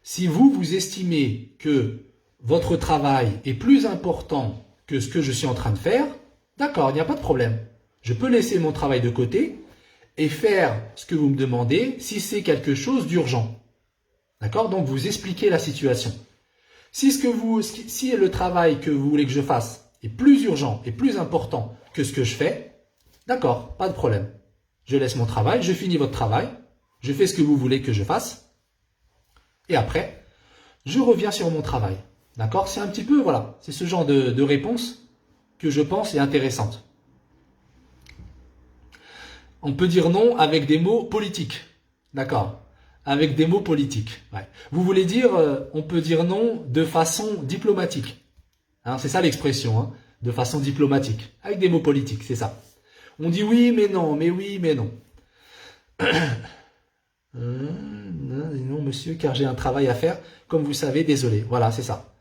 [SPEAKER 1] si vous estimez que votre travail est plus important que ce que je suis en train de faire, d'accord, il n'y a pas de problème. Je peux laisser mon travail de côté et faire ce que vous me demandez si c'est quelque chose d'urgent. D'accord? Donc, vous expliquez la situation. Si le travail que vous voulez que je fasse est plus urgent et plus important que ce que je fais, d'accord, pas de problème. Je laisse mon travail, je finis votre travail, je fais ce que vous voulez que je fasse, et après, je reviens sur mon travail. D'accord? C'est un petit peu, voilà, c'est ce genre de réponse que je pense est intéressante. On peut dire non avec des mots politiques. D'accord? Avec des mots politiques. Ouais. Vous voulez dire, on peut dire non de façon diplomatique. Hein, c'est ça l'expression, hein, de façon diplomatique. Avec des mots politiques, c'est ça. On dit oui, mais non, mais oui, mais non. Non, monsieur, car j'ai un travail à faire. Comme vous savez, désolé. Voilà, c'est ça.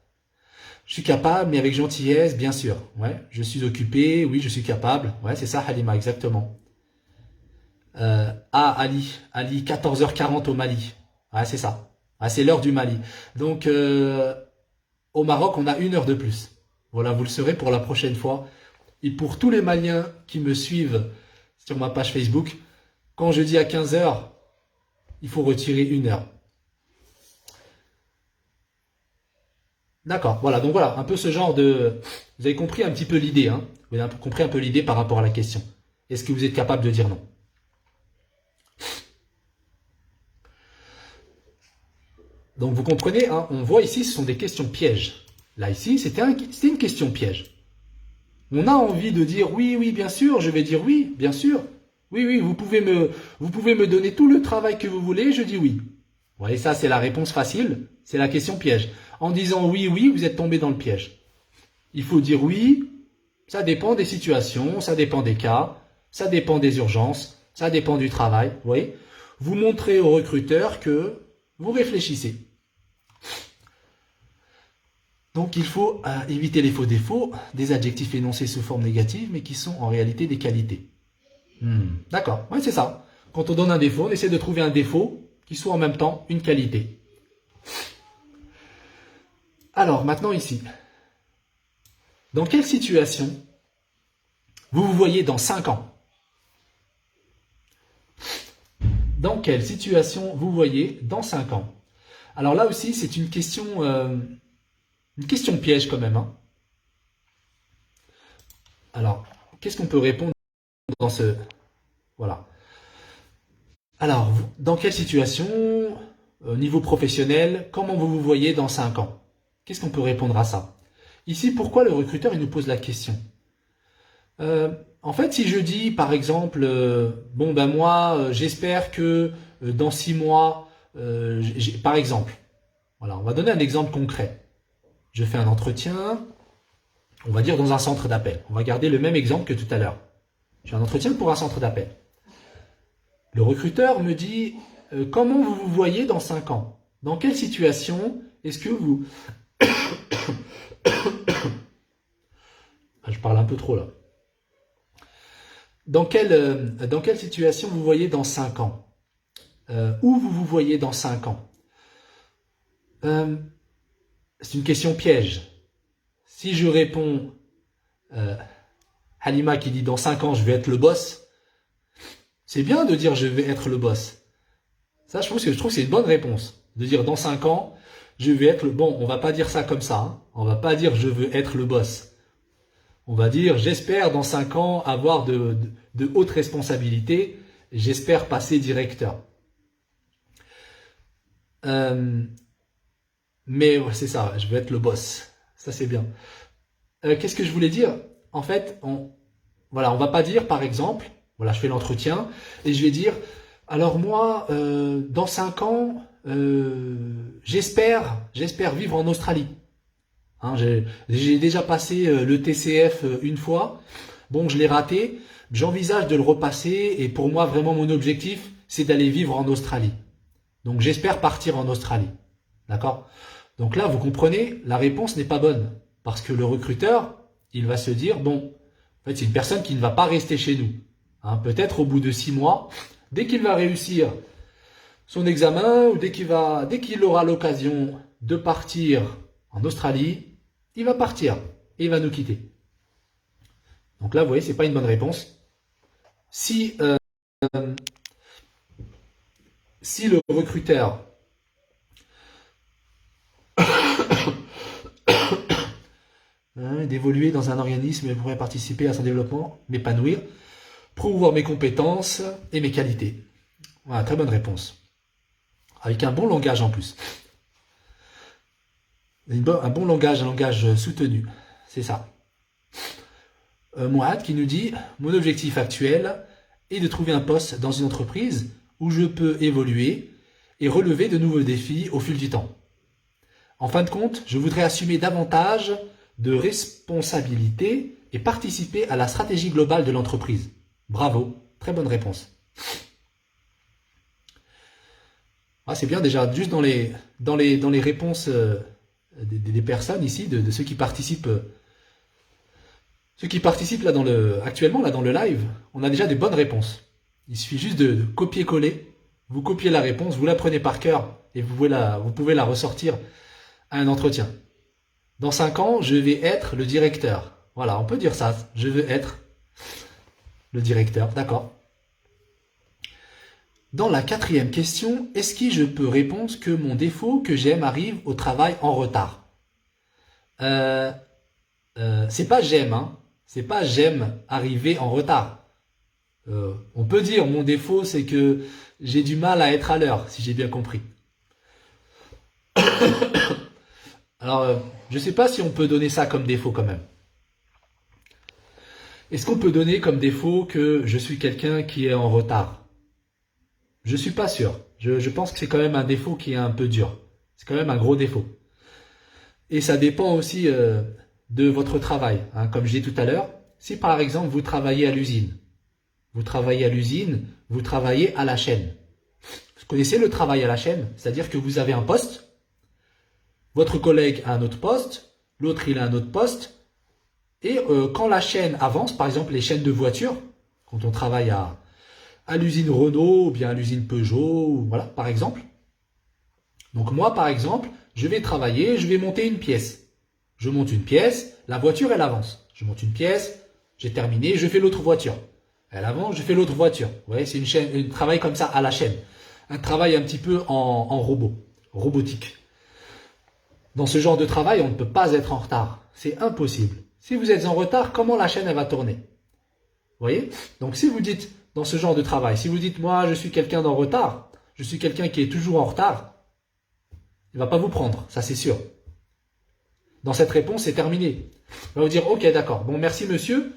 [SPEAKER 1] Je suis capable, mais avec gentillesse, bien sûr. Ouais, je suis occupé, oui, je suis capable. Ouais, c'est ça, Halima, exactement. Ali, 14h40 au Mali. Ouais, c'est ça. Ouais, c'est l'heure du Mali. Donc, au Maroc, on a 1 heure de plus. Voilà, vous le saurez pour la prochaine fois. Et pour tous les Maliens qui me suivent sur ma page Facebook, quand je dis à 15 heures, il faut retirer 1 heure. D'accord, voilà, donc voilà, un peu ce genre de... Vous avez compris un petit peu l'idée, hein? Vous avez compris un peu l'idée par rapport à la question. Est-ce que vous êtes capable de dire non? Donc vous comprenez, hein, on voit ici, ce sont des questions pièges. Là, ici, c'était une question piège. On a envie de dire oui, oui, bien sûr, je vais dire oui, bien sûr. Oui, oui, vous pouvez me donner tout le travail que vous voulez, je dis oui. Vous voyez, ça, c'est la réponse facile, c'est la question piège. En disant oui, oui, vous êtes tombé dans le piège. Il faut dire oui, ça dépend des situations, ça dépend des cas, ça dépend des urgences, ça dépend du travail. Vous voyez, vous montrez au recruteur que vous réfléchissez. Donc il faut éviter les faux défauts, des adjectifs énoncés sous forme négative, mais qui sont en réalité des qualités. D'accord, oui, c'est ça. Quand on donne un défaut, on essaie de trouver un défaut qui soit en même temps une qualité. Alors, maintenant ici, dans quelle situation vous voyez dans 5 ans? Dans quelle situation vous voyez dans 5 ans? Alors là aussi, c'est une question piège quand même. Hein. Alors, qu'est-ce qu'on peut répondre dans ce... Voilà. Alors, dans quelle situation, au niveau professionnel, comment vous vous voyez dans 5 ans? Qu'est-ce qu'on peut répondre à ça? Ici, pourquoi le recruteur il nous pose la question? En fait, si je dis, par exemple, bon ben moi, j'espère que dans 6 mois, par exemple, voilà, on va donner un exemple concret. Je fais un entretien, on va dire dans un centre d'appel. On va garder le même exemple que tout à l'heure. J'ai un entretien pour un centre d'appel. Le recruteur me dit, comment vous vous voyez dans 5 ans? Dans quelle situation est-ce que vous... Je parle un peu trop là. Dans quelle situation vous voyez dans 5 ans? Où vous vous voyez dans 5 ans? C'est une question piège. Si je réponds, Halima qui dit dans 5 ans je vais être le boss, c'est bien de dire je vais être le boss. Ça, je trouve que c'est une bonne réponse. De dire dans 5 ans, je vais être le... Bon, on va pas dire ça comme ça. Hein. On va pas dire je veux être le boss. On va dire j'espère dans 5 ans avoir de hautes responsabilités. J'espère passer directeur. Mais ouais, c'est ça, je veux être le boss. Ça, c'est bien. Qu'est-ce que je voulais dire? En fait, voilà, on va pas dire, par exemple, voilà, je fais l'entretien et je vais dire, alors moi, dans 5 ans, j'espère vivre en Australie. Hein, j'ai déjà passé le TCF une fois. Bon, je l'ai raté. J'envisage de le repasser et pour moi, vraiment, mon objectif, c'est d'aller vivre en Australie. Donc, j'espère partir en Australie. D'accord? Donc là, vous comprenez, la réponse n'est pas bonne. Parce que le recruteur, il va se dire, bon, en fait, c'est une personne qui ne va pas rester chez nous. Hein, peut-être au bout de 6 mois, dès qu'il va réussir son examen ou dès qu'il aura l'occasion de partir en Australie, il va partir et il va nous quitter. Donc là, vous voyez, c'est pas une bonne réponse. Si le recruteur d'évoluer dans un organisme et pourrait participer à son développement, m'épanouir, promouvoir mes compétences et mes qualités. Voilà, très bonne réponse. Avec un bon langage en plus. Un bon langage, un langage soutenu. C'est ça. Mourad qui nous dit « Mon objectif actuel est de trouver un poste dans une entreprise où je peux évoluer et relever de nouveaux défis au fil du temps. En fin de compte, je voudrais assumer davantage de responsabilités et participer à la stratégie globale de l'entreprise. » Bravo, très bonne réponse. Ah, c'est bien déjà, juste dans les réponses des personnes ici, de ceux qui participent. Ceux qui participent là actuellement là dans le live, on a déjà des bonnes réponses. Il suffit juste de copier-coller. Vous copiez la réponse, vous la prenez par cœur et vous pouvez la ressortir à un entretien. Dans 5 ans, je vais être le directeur. Voilà, on peut dire ça. Je veux être le directeur, d'accord. Dans la 4e question, est-ce que je peux répondre que mon défaut que j'aime arrive au travail en retard? C'est pas j'aime, hein. C'est pas j'aime arriver en retard. On peut dire mon défaut c'est que j'ai du mal à être à l'heure, si j'ai bien compris. Alors, je sais pas si on peut donner ça comme défaut quand même. Est-ce qu'on peut donner comme défaut que je suis quelqu'un qui est en retard? Je suis pas sûr. Je pense que c'est quand même un défaut qui est un peu dur. C'est quand même un gros défaut. Et ça dépend aussi de votre travail. Hein. Comme je disais tout à l'heure, si par exemple vous travaillez à l'usine, vous travaillez à la chaîne. Vous connaissez le travail à la chaîne? C'est-à-dire que vous avez un poste, votre collègue a un autre poste, l'autre il a un autre poste, et quand la chaîne avance, par exemple les chaînes de voitures, quand on travaille à l'usine Renault ou bien à l'usine Peugeot, voilà, par exemple. Donc moi, par exemple, je vais travailler, je vais monter une pièce. Je monte une pièce, la voiture, elle avance. Je monte une pièce, j'ai terminé, je fais l'autre voiture. Elle avance, je fais l'autre voiture. Vous voyez, c'est un travail comme ça à la chaîne. Un travail un petit peu en robotique. Dans ce genre de travail, on ne peut pas être en retard. C'est impossible. Si vous êtes en retard, comment la chaîne elle va tourner? Vous voyez? Donc si vous dites dans ce genre de travail, si vous dites moi je suis quelqu'un d'en retard, je suis quelqu'un qui est toujours en retard, il ne va pas vous prendre, ça c'est sûr. Dans cette réponse, c'est terminé. Il va vous dire ok d'accord, bon merci monsieur,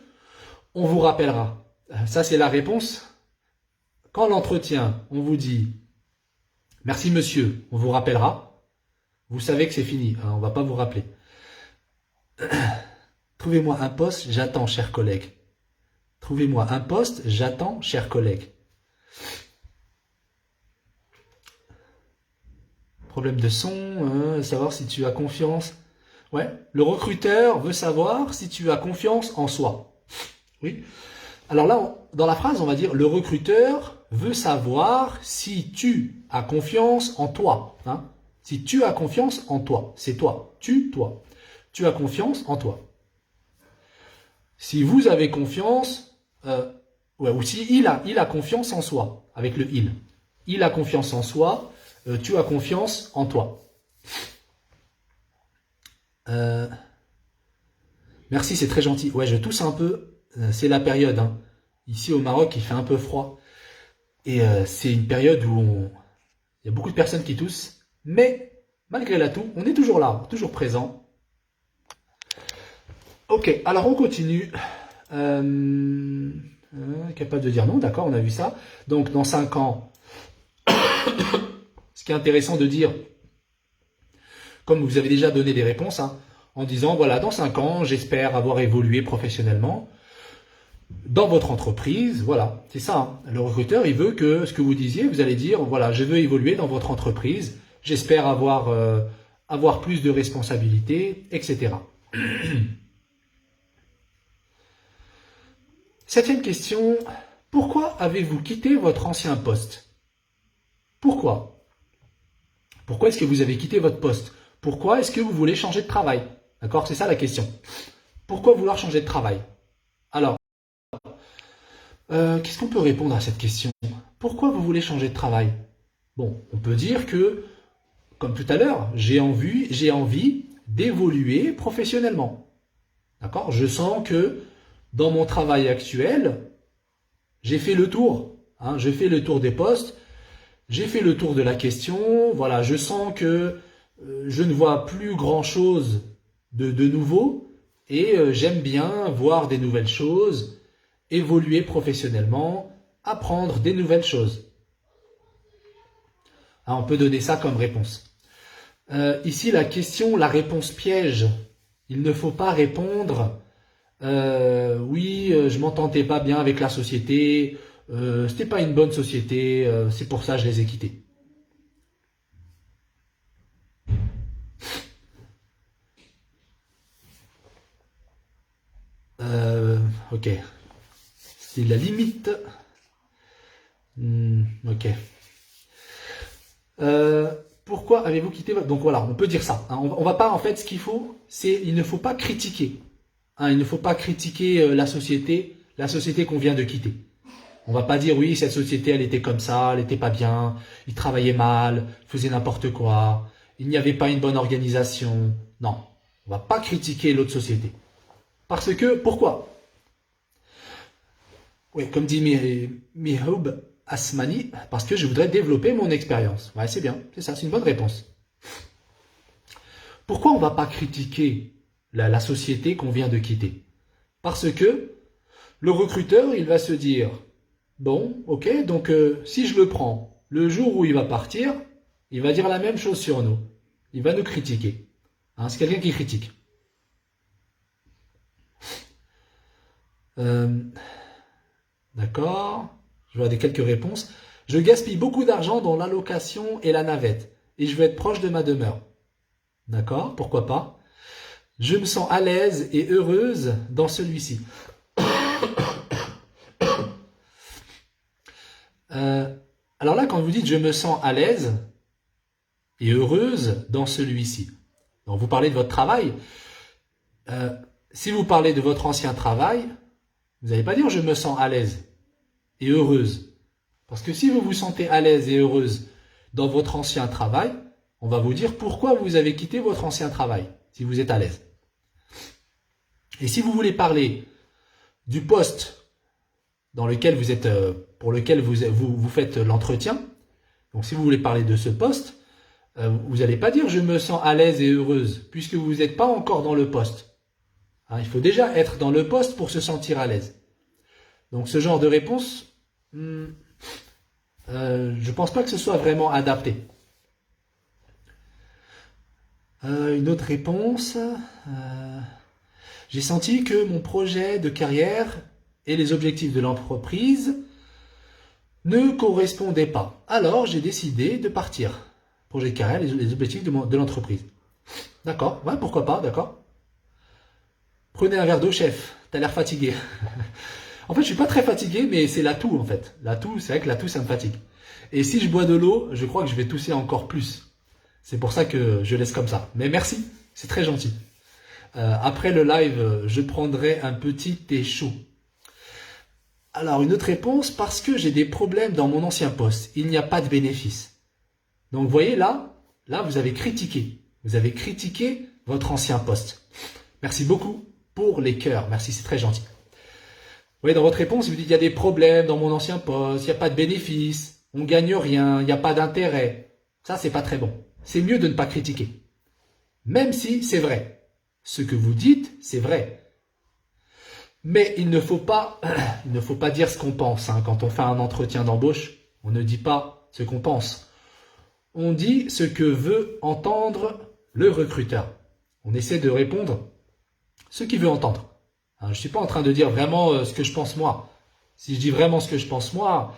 [SPEAKER 1] on vous rappellera. Ça c'est la réponse. Quand l'entretien, on vous dit merci monsieur, on vous rappellera, vous savez que c'est fini, hein, on ne va pas vous rappeler. Trouvez-moi un poste, j'attends, chers collègues. Trouvez-moi un poste, j'attends, chers collègues. Problème de son, savoir si tu as confiance. Ouais, le recruteur veut savoir si tu as confiance en soi. Oui. Alors là, dans la phrase, on va dire le recruteur veut savoir si tu as confiance en toi. Hein. Si tu as confiance en toi, c'est toi. Toi. Tu as confiance en toi. Si vous avez confiance, ouais, ou si il a confiance en soi, avec le il. Il a confiance en soi, tu as confiance en toi. Merci, c'est très gentil. Ouais, je tousse un peu, c'est la période. Hein. Ici au Maroc, il fait un peu froid. Et c'est une période où il y a beaucoup de personnes qui toussent. Mais malgré la toux, on est toujours là, toujours présent. Ok, alors on continue. Capable de dire non, d'accord, on a vu ça. Donc dans 5 ans, ce qui est intéressant de dire, comme vous avez déjà donné des réponses, hein, en disant voilà, dans 5 ans, j'espère avoir évolué professionnellement dans votre entreprise. Voilà, c'est ça. Hein. Le recruteur, il veut que ce que vous disiez, vous allez dire voilà, je veux évoluer dans votre entreprise, j'espère avoir plus de responsabilités, etc. 7e question, pourquoi avez-vous quitté votre ancien poste? Pourquoi? Pourquoi est-ce que vous avez quitté votre poste? Pourquoi est-ce que vous voulez changer de travail? D'accord, c'est ça la question. Pourquoi vouloir changer de travail? Alors, qu'est-ce qu'on peut répondre à cette question? Pourquoi vous voulez changer de travail? Bon, on peut dire que, comme tout à l'heure, j'ai envie d'évoluer professionnellement. D'accord? Je sens que dans mon travail actuel, j'ai fait le tour. Hein, j'ai fait le tour des postes, j'ai fait le tour de la question. Voilà, je sens que je ne vois plus grand-chose de nouveau et j'aime bien voir des nouvelles choses, évoluer professionnellement, apprendre des nouvelles choses. Hein, on peut donner ça comme réponse. Ici, la question, la réponse piège. Il ne faut pas répondre oui, je m'entendais pas bien avec la société, c'était pas une bonne société, c'est pour ça que je les ai quittés. Ok. C'est la limite. Ok. Pourquoi avez-vous quitté votre... Donc voilà, on peut dire ça. Hein. On va pas, en fait, ce qu'il faut, c'est il ne faut pas critiquer. Hein, il ne faut pas critiquer la société qu'on vient de quitter. On va pas dire oui, cette société, elle était comme ça, elle était pas bien, ils travaillaient mal, faisaient n'importe quoi, il n'y avait pas une bonne organisation. Non, on va pas critiquer l'autre société. Parce que, pourquoi? Oui, comme dit Mihoub Asmani, parce que je voudrais développer mon expérience. Ouais, c'est bien, c'est ça, c'est une bonne réponse. Pourquoi on va pas critiquer la société qu'on vient de quitter? Parce que le recruteur, il va se dire, bon, ok, donc si je le prends, le jour où il va partir, il va dire la même chose sur nous. Il va nous critiquer. Hein, c'est quelqu'un qui critique. D'accord. Je vois quelques réponses. Je gaspille beaucoup d'argent dans l'allocation et la navette. Et je veux être proche de ma demeure. D'accord, pourquoi pas. Je me sens à l'aise et heureuse dans celui-ci. Alors là, quand vous dites « je me sens à l'aise et heureuse dans celui-ci », donc vous parlez de votre travail. Si vous parlez de votre ancien travail, vous n'allez pas dire « je me sens à l'aise et heureuse ». Parce que si vous vous sentez à l'aise et heureuse dans votre ancien travail, on va vous dire pourquoi vous avez quitté votre ancien travail, si vous êtes à l'aise. Et si vous voulez parler du poste dans lequel vous êtes, pour lequel vous faites l'entretien, donc si vous voulez parler de ce poste, vous n'allez pas dire « je me sens à l'aise et heureuse » puisque vous n'êtes pas encore dans le poste. Hein, il faut déjà être dans le poste pour se sentir à l'aise. Donc ce genre de réponse, je ne pense pas que ce soit vraiment adapté. Une autre réponse, j'ai senti que mon projet de carrière et les objectifs de l'entreprise ne correspondaient pas. Alors j'ai décidé de partir. Projet de carrière, les objectifs de l'entreprise. D'accord, ouais, pourquoi pas, d'accord. Prenez un verre d'eau, chef, t'as l'air fatigué. En fait, je suis pas très fatigué, mais c'est la toux, en fait. La toux, c'est vrai que la toux, ça me fatigue. Et si je bois de l'eau, je crois que je vais tousser encore plus. C'est pour ça que je laisse comme ça. Mais merci, c'est très gentil. Après le live, je prendrai un petit thé chaud. Alors, une autre réponse, parce que j'ai des problèmes dans mon ancien poste. Il n'y a pas de bénéfice. Donc, vous voyez, là, vous avez critiqué. Vous avez critiqué votre ancien poste. Merci beaucoup pour les cœurs. Merci, c'est très gentil. Vous voyez, dans votre réponse, vous dites, il y a des problèmes dans mon ancien poste, il n'y a pas de bénéfice, on ne gagne rien, il n'y a pas d'intérêt. Ça, c'est pas très bon. C'est mieux de ne pas critiquer. Même si c'est vrai. Ce que vous dites, c'est vrai. Mais il ne faut pas dire ce qu'on pense. Hein. Quand on fait un entretien d'embauche, on ne dit pas ce qu'on pense. On dit ce que veut entendre le recruteur. On essaie de répondre ce qu'il veut entendre. Je ne suis pas en train de dire vraiment ce que je pense moi. Si je dis vraiment ce que je pense moi,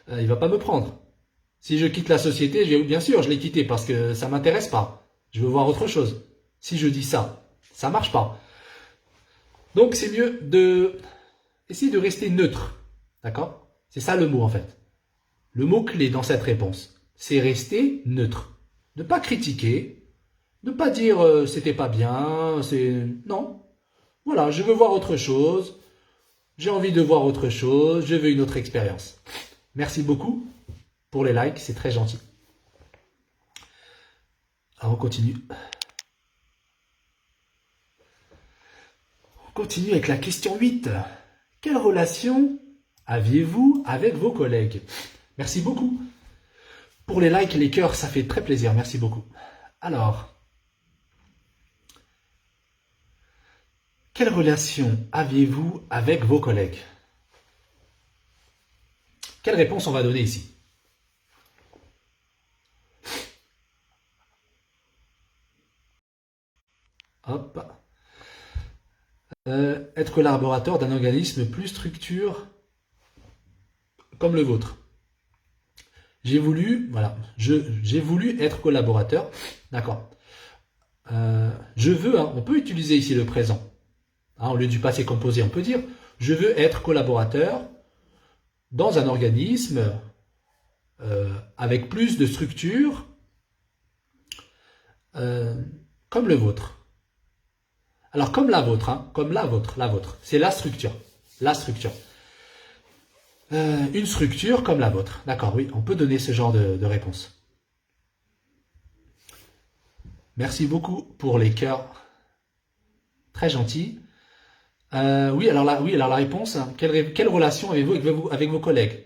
[SPEAKER 1] il ne va pas me prendre. Si je quitte la société, bien sûr, je l'ai quitté parce que ça ne m'intéresse pas. Je veux voir autre chose. Si je dis ça, ça ne marche pas. Donc, c'est mieux d'essayer de rester neutre. D'accord? C'est ça le mot en fait. Le mot clé dans cette réponse, c'est rester neutre. Ne pas critiquer, ne pas dire c'était pas bien, non. Voilà, je veux voir autre chose, j'ai envie de voir autre chose, je veux une autre expérience. Merci beaucoup pour les likes, c'est très gentil. Alors on continue. On continue avec la question 8. Quelle relation aviez-vous avec vos collègues? Merci beaucoup. Pour les likes et les cœurs, ça fait très plaisir, merci beaucoup. Alors, quelle relation aviez-vous avec vos collègues? Quelle réponse on va donner ici? Hop. Être collaborateur d'un organisme plus structuré comme le vôtre. J'ai voulu être collaborateur. D'accord. Je veux, hein, on peut utiliser ici le présent. Hein, au lieu du passé composé, on peut dire je veux être collaborateur dans un organisme avec plus de structure comme le vôtre. Alors comme la vôtre, hein, comme la vôtre, c'est la structure. La structure. Une structure comme la vôtre. D'accord, oui, on peut donner ce genre de réponse. Merci beaucoup pour les cœurs. Très gentil. Oui, alors la réponse, hein, quelle relation avez-vous avec vos collègues?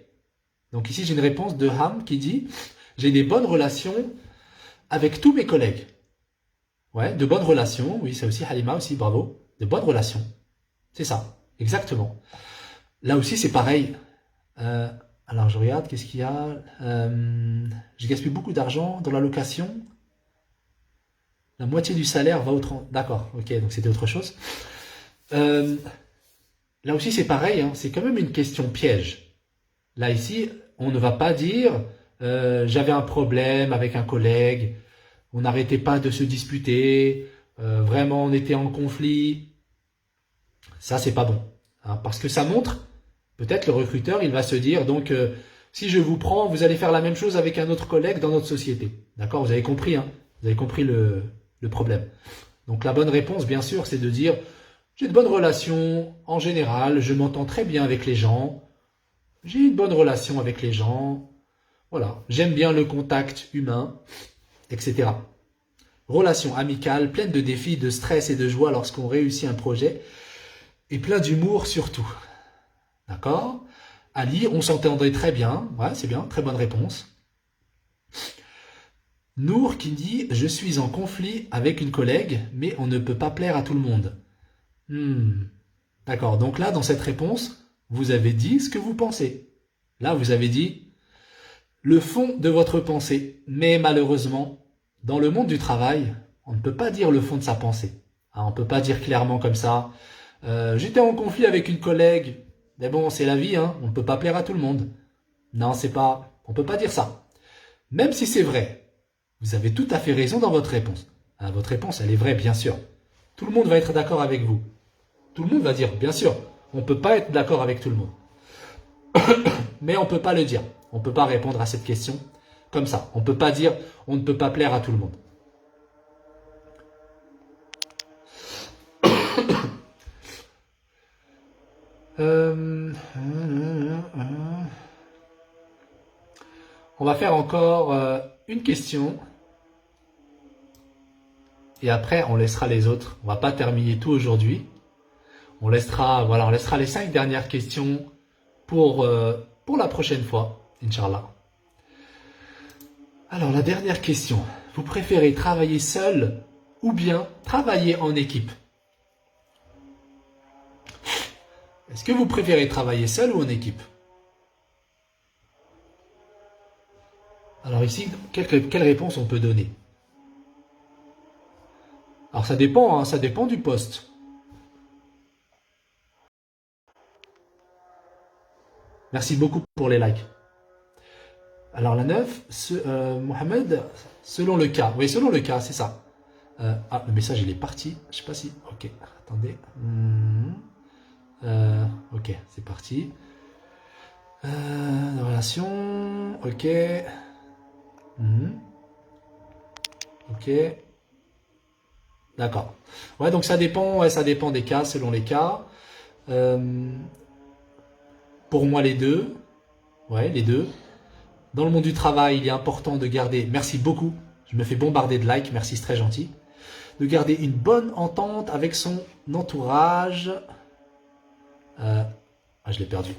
[SPEAKER 1] Donc ici, j'ai une réponse de Ham qui dit « J'ai des bonnes relations avec tous mes collègues. » Ouais, de bonnes relations. Oui, c'est aussi Halima aussi, bravo. De bonnes relations. C'est ça, exactement. Là aussi, c'est pareil. Alors, je regarde, qu'est-ce qu'il y a? Je gaspille beaucoup d'argent dans la location. La moitié du salaire va au... D'accord, ok, donc c'était autre chose. Là aussi, c'est pareil, hein, c'est quand même une question piège. Là, ici, on ne va pas dire j'avais un problème avec un collègue, on n'arrêtait pas de se disputer, vraiment on était en conflit. Ça, c'est pas bon. Hein, parce que ça montre, peut-être le recruteur, il va se dire, donc, si je vous prends, vous allez faire la même chose avec un autre collègue dans notre société. D'accord? Vous avez compris, hein? Vous avez compris le problème. Donc, la bonne réponse, bien sûr, c'est de dire, j'ai de bonnes relations en général, je m'entends très bien avec les gens, j'ai une bonne relation avec les gens, voilà, j'aime bien le contact humain, etc. Relation amicale, pleine de défis, de stress et de joie lorsqu'on réussit un projet. et plein d'humour surtout. D'accord? Ali, on s'entendrait très bien. Ouais, c'est bien, très bonne réponse. Nour qui dit « Je suis en conflit avec une collègue, mais on ne peut pas plaire à tout le monde. » D'accord, donc là, dans cette réponse, vous avez dit ce que vous pensez. Là, vous avez dit le fond de votre pensée. Mais malheureusement, dans le monde du travail, on ne peut pas dire le fond de sa pensée. Hein, on ne peut pas dire clairement comme ça. J'étais en conflit avec une collègue, mais bon, c'est la vie, hein, on ne peut pas plaire à tout le monde. Non, c'est pas, on ne peut pas dire ça. Même si c'est vrai, vous avez tout à fait raison dans votre réponse. Hein, votre réponse, elle est vraie, bien sûr. Tout le monde va être d'accord avec vous. Tout le monde va dire, bien sûr, on ne peut pas être d'accord avec tout le monde. Mais on ne peut pas le dire. On ne peut pas répondre à cette question comme ça. On ne peut pas dire, on ne peut pas plaire à tout le monde. On va faire encore une question. Et après, on laissera les autres. On va pas terminer tout aujourd'hui. On laissera, voilà, on laissera les 5 dernières questions pour la prochaine fois, Inch'Allah. Alors, la dernière question. Vous préférez travailler seul ou bien travailler en équipe? Est-ce que vous préférez travailler seul ou en équipe? Alors ici, quelle réponse on peut donner? Alors ça dépend, hein, ça dépend du poste. Merci beaucoup pour les likes. Alors la 9, Mohamed, selon le cas. Oui, selon le cas, c'est ça. Ah, le message il est parti. Je sais pas si... Ok, attendez. Ok, c'est parti. Relation. Ok. Ok. D'accord. Ouais, donc ça dépend, ouais, ça dépend des cas, selon les cas. Pour moi, les deux. Ouais, les deux. Dans le monde du travail, il est important de garder... Merci beaucoup. Je me fais bombarder de likes. Merci, c'est très gentil. De garder une bonne entente avec son entourage. Je l'ai perdu.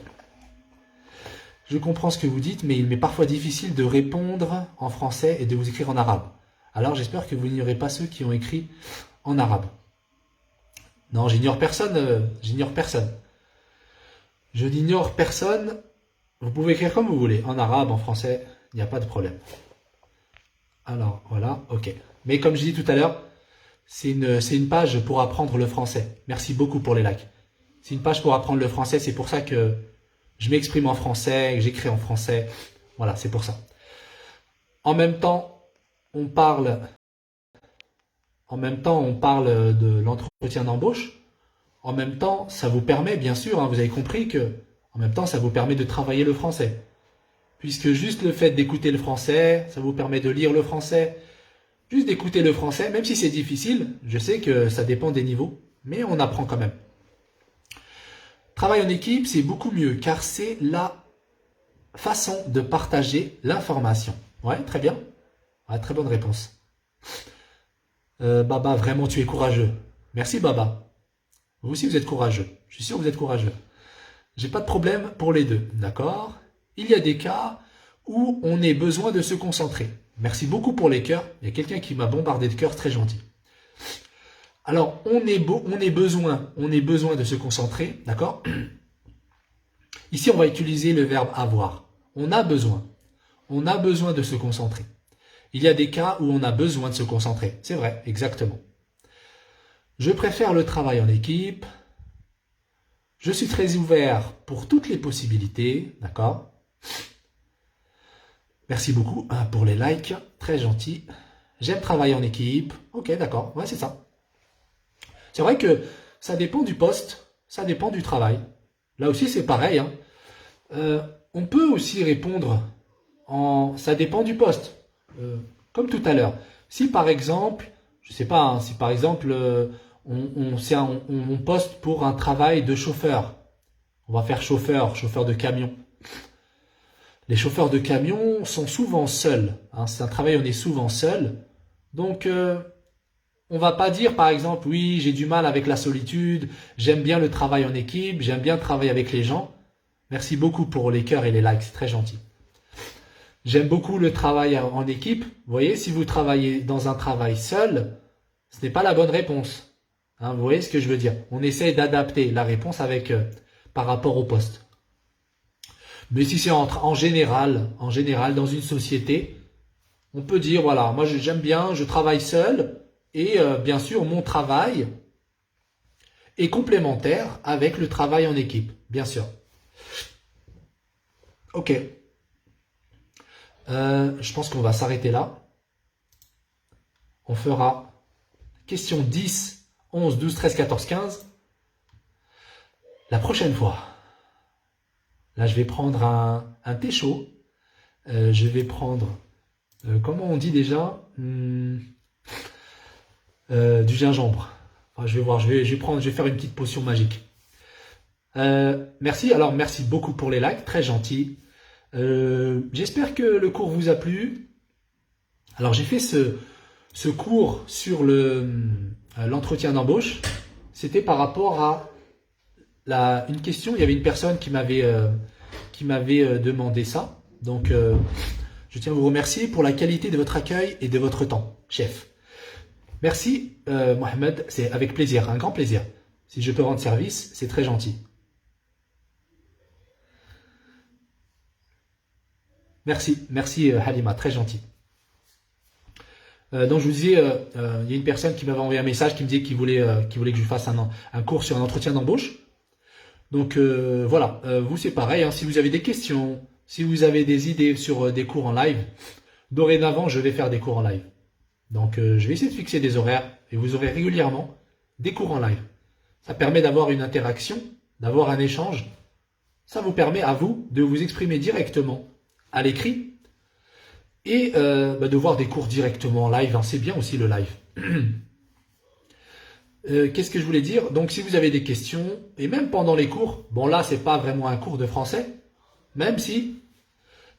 [SPEAKER 1] Je comprends ce que vous dites, mais il m'est parfois difficile de répondre en français et de vous écrire en arabe. Alors, j'espère que vous n'ignorez pas ceux qui ont écrit en arabe. Non, j'ignore personne. J'ignore personne. Je n'ignore personne. Vous pouvez écrire comme vous voulez, en arabe, en français, il n'y a pas de problème. Alors, voilà, ok. Mais comme je dis tout à l'heure, c'est une page pour apprendre le français. Merci beaucoup pour les likes. C'est une page pour apprendre le français, c'est pour ça que je m'exprime en français, que j'écris en français. Voilà, c'est pour ça. En même temps, on parle de l'entretien d'embauche. En même temps, ça vous permet, bien sûr, hein, vous avez compris que, en même temps, ça vous permet de travailler le français. Puisque juste le fait d'écouter le français, ça vous permet de lire le français. Juste d'écouter le français, même si c'est difficile, je sais que ça dépend des niveaux, mais on apprend quand même. Travail en équipe, c'est beaucoup mieux, car c'est la façon de partager l'information. Ouais, très bien. Ouais, très bonne réponse. Baba, vraiment, tu es courageux. Merci, Baba. Vous aussi, vous êtes courageux. Je suis sûr que vous êtes courageux. J'ai pas de problème pour les deux, d'accord? Il y a des cas où on a besoin de se concentrer. Merci beaucoup pour les cœurs. Il y a quelqu'un qui m'a bombardé de cœurs, très gentil. Alors, on a besoin de se concentrer, d'accord? Ici, on va utiliser le verbe avoir. On a besoin de se concentrer. Il y a des cas où on a besoin de se concentrer. C'est vrai, exactement. Je préfère le travail en équipe. Je suis très ouvert pour toutes les possibilités, d'accord? Merci beaucoup pour les likes, très gentil. J'aime travailler en équipe. Ok, d'accord, ouais, c'est ça. C'est vrai que ça dépend du poste, ça dépend du travail. Là aussi, c'est pareil. Hein. On peut aussi répondre en... Ça dépend du poste. Comme tout à l'heure. Si par exemple, je sais pas, hein, si par exemple, on poste pour un travail de chauffeur. On va faire chauffeur de camion. Les chauffeurs de camion sont souvent seuls. Hein. C'est un travail où on est souvent seul. Donc, On va pas dire, par exemple, oui, j'ai du mal avec la solitude, j'aime bien le travail en équipe, j'aime bien travailler avec les gens. Merci beaucoup pour les cœurs et les likes, c'est très gentil. J'aime beaucoup le travail en équipe. Vous voyez, si vous travaillez dans un travail seul, ce n'est pas la bonne réponse. Hein, vous voyez ce que je veux dire? On essaie d'adapter la réponse avec par rapport au poste. Mais si c'est en général, dans une société, on peut dire, voilà, moi j'aime bien, je travaille seul, et bien sûr, mon travail est complémentaire avec le travail en équipe, bien sûr. Ok. Je pense qu'on va s'arrêter là. On fera question 10, 11, 12, 13, 14, 15. La prochaine fois. Là, je vais prendre un thé chaud. Je vais prendre, comment on dit déjà, du gingembre. Enfin, je vais voir, je vais faire une petite potion magique. Merci, alors merci beaucoup pour les likes, très gentil. J'espère que le cours vous a plu. Alors j'ai fait ce cours sur l'entretien d'embauche. C'était par rapport à une question. Il y avait une personne qui m'avait demandé ça. Donc je tiens à vous remercier pour la qualité de votre accueil et de votre temps, chef. Merci Mohamed, c'est avec plaisir, un grand plaisir. Si je peux rendre service, c'est très gentil. Merci Halima, très gentil. Donc je vous disais, il y a une personne qui m'avait envoyé un message qui me disait qu'il voulait que je fasse un cours sur un entretien d'embauche. Donc voilà, vous c'est pareil, hein, si vous avez des questions, si vous avez des idées sur des cours en live, dorénavant je vais faire des cours en live. Donc je vais essayer de fixer des horaires et vous aurez régulièrement des cours en live. Ça permet d'avoir une interaction, d'avoir un échange. Ça vous permet à vous de vous exprimer directement à l'écrit et de voir des cours directement en live. Hein, c'est bien aussi le live. Qu'est-ce que je voulais dire? Donc si vous avez des questions, et même pendant les cours, bon là c'est pas vraiment un cours de français, même si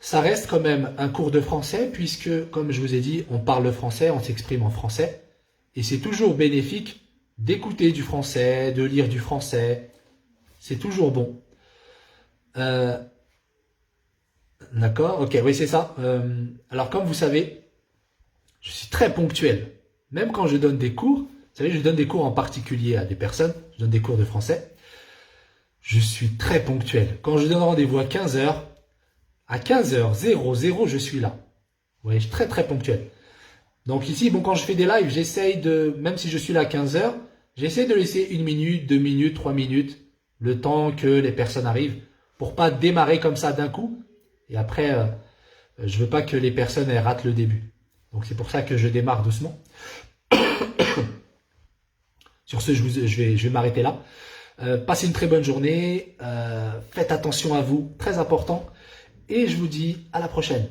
[SPEAKER 1] ça reste quand même un cours de français, puisque comme je vous ai dit, on parle le français, on s'exprime en français, et c'est toujours bénéfique d'écouter du français, de lire du français, c'est toujours bon. D'accord, ok, oui c'est ça. Alors comme vous savez, je suis très ponctuel, même quand je donne des cours. Vous savez, je donne des cours en particulier à des personnes, je donne des cours de français. Je suis très ponctuel. Quand je donne rendez-vous à 15 heures, à 15h00, je suis là. Vous voyez, je suis très très ponctuel. Donc ici, bon, quand je fais des lives, j'essaye de, même si je suis là à 15 heures, j'essaie de laisser 1 minute, 2 minutes, 3 minutes, le temps que les personnes arrivent, pour pas démarrer comme ça d'un coup. Et après, je veux pas que les personnes elles ratent le début. Donc c'est pour ça que je démarre doucement. Sur ce, je vais m'arrêter là. Passez une très bonne journée. Faites attention à vous, très important. Et je vous dis à la prochaine.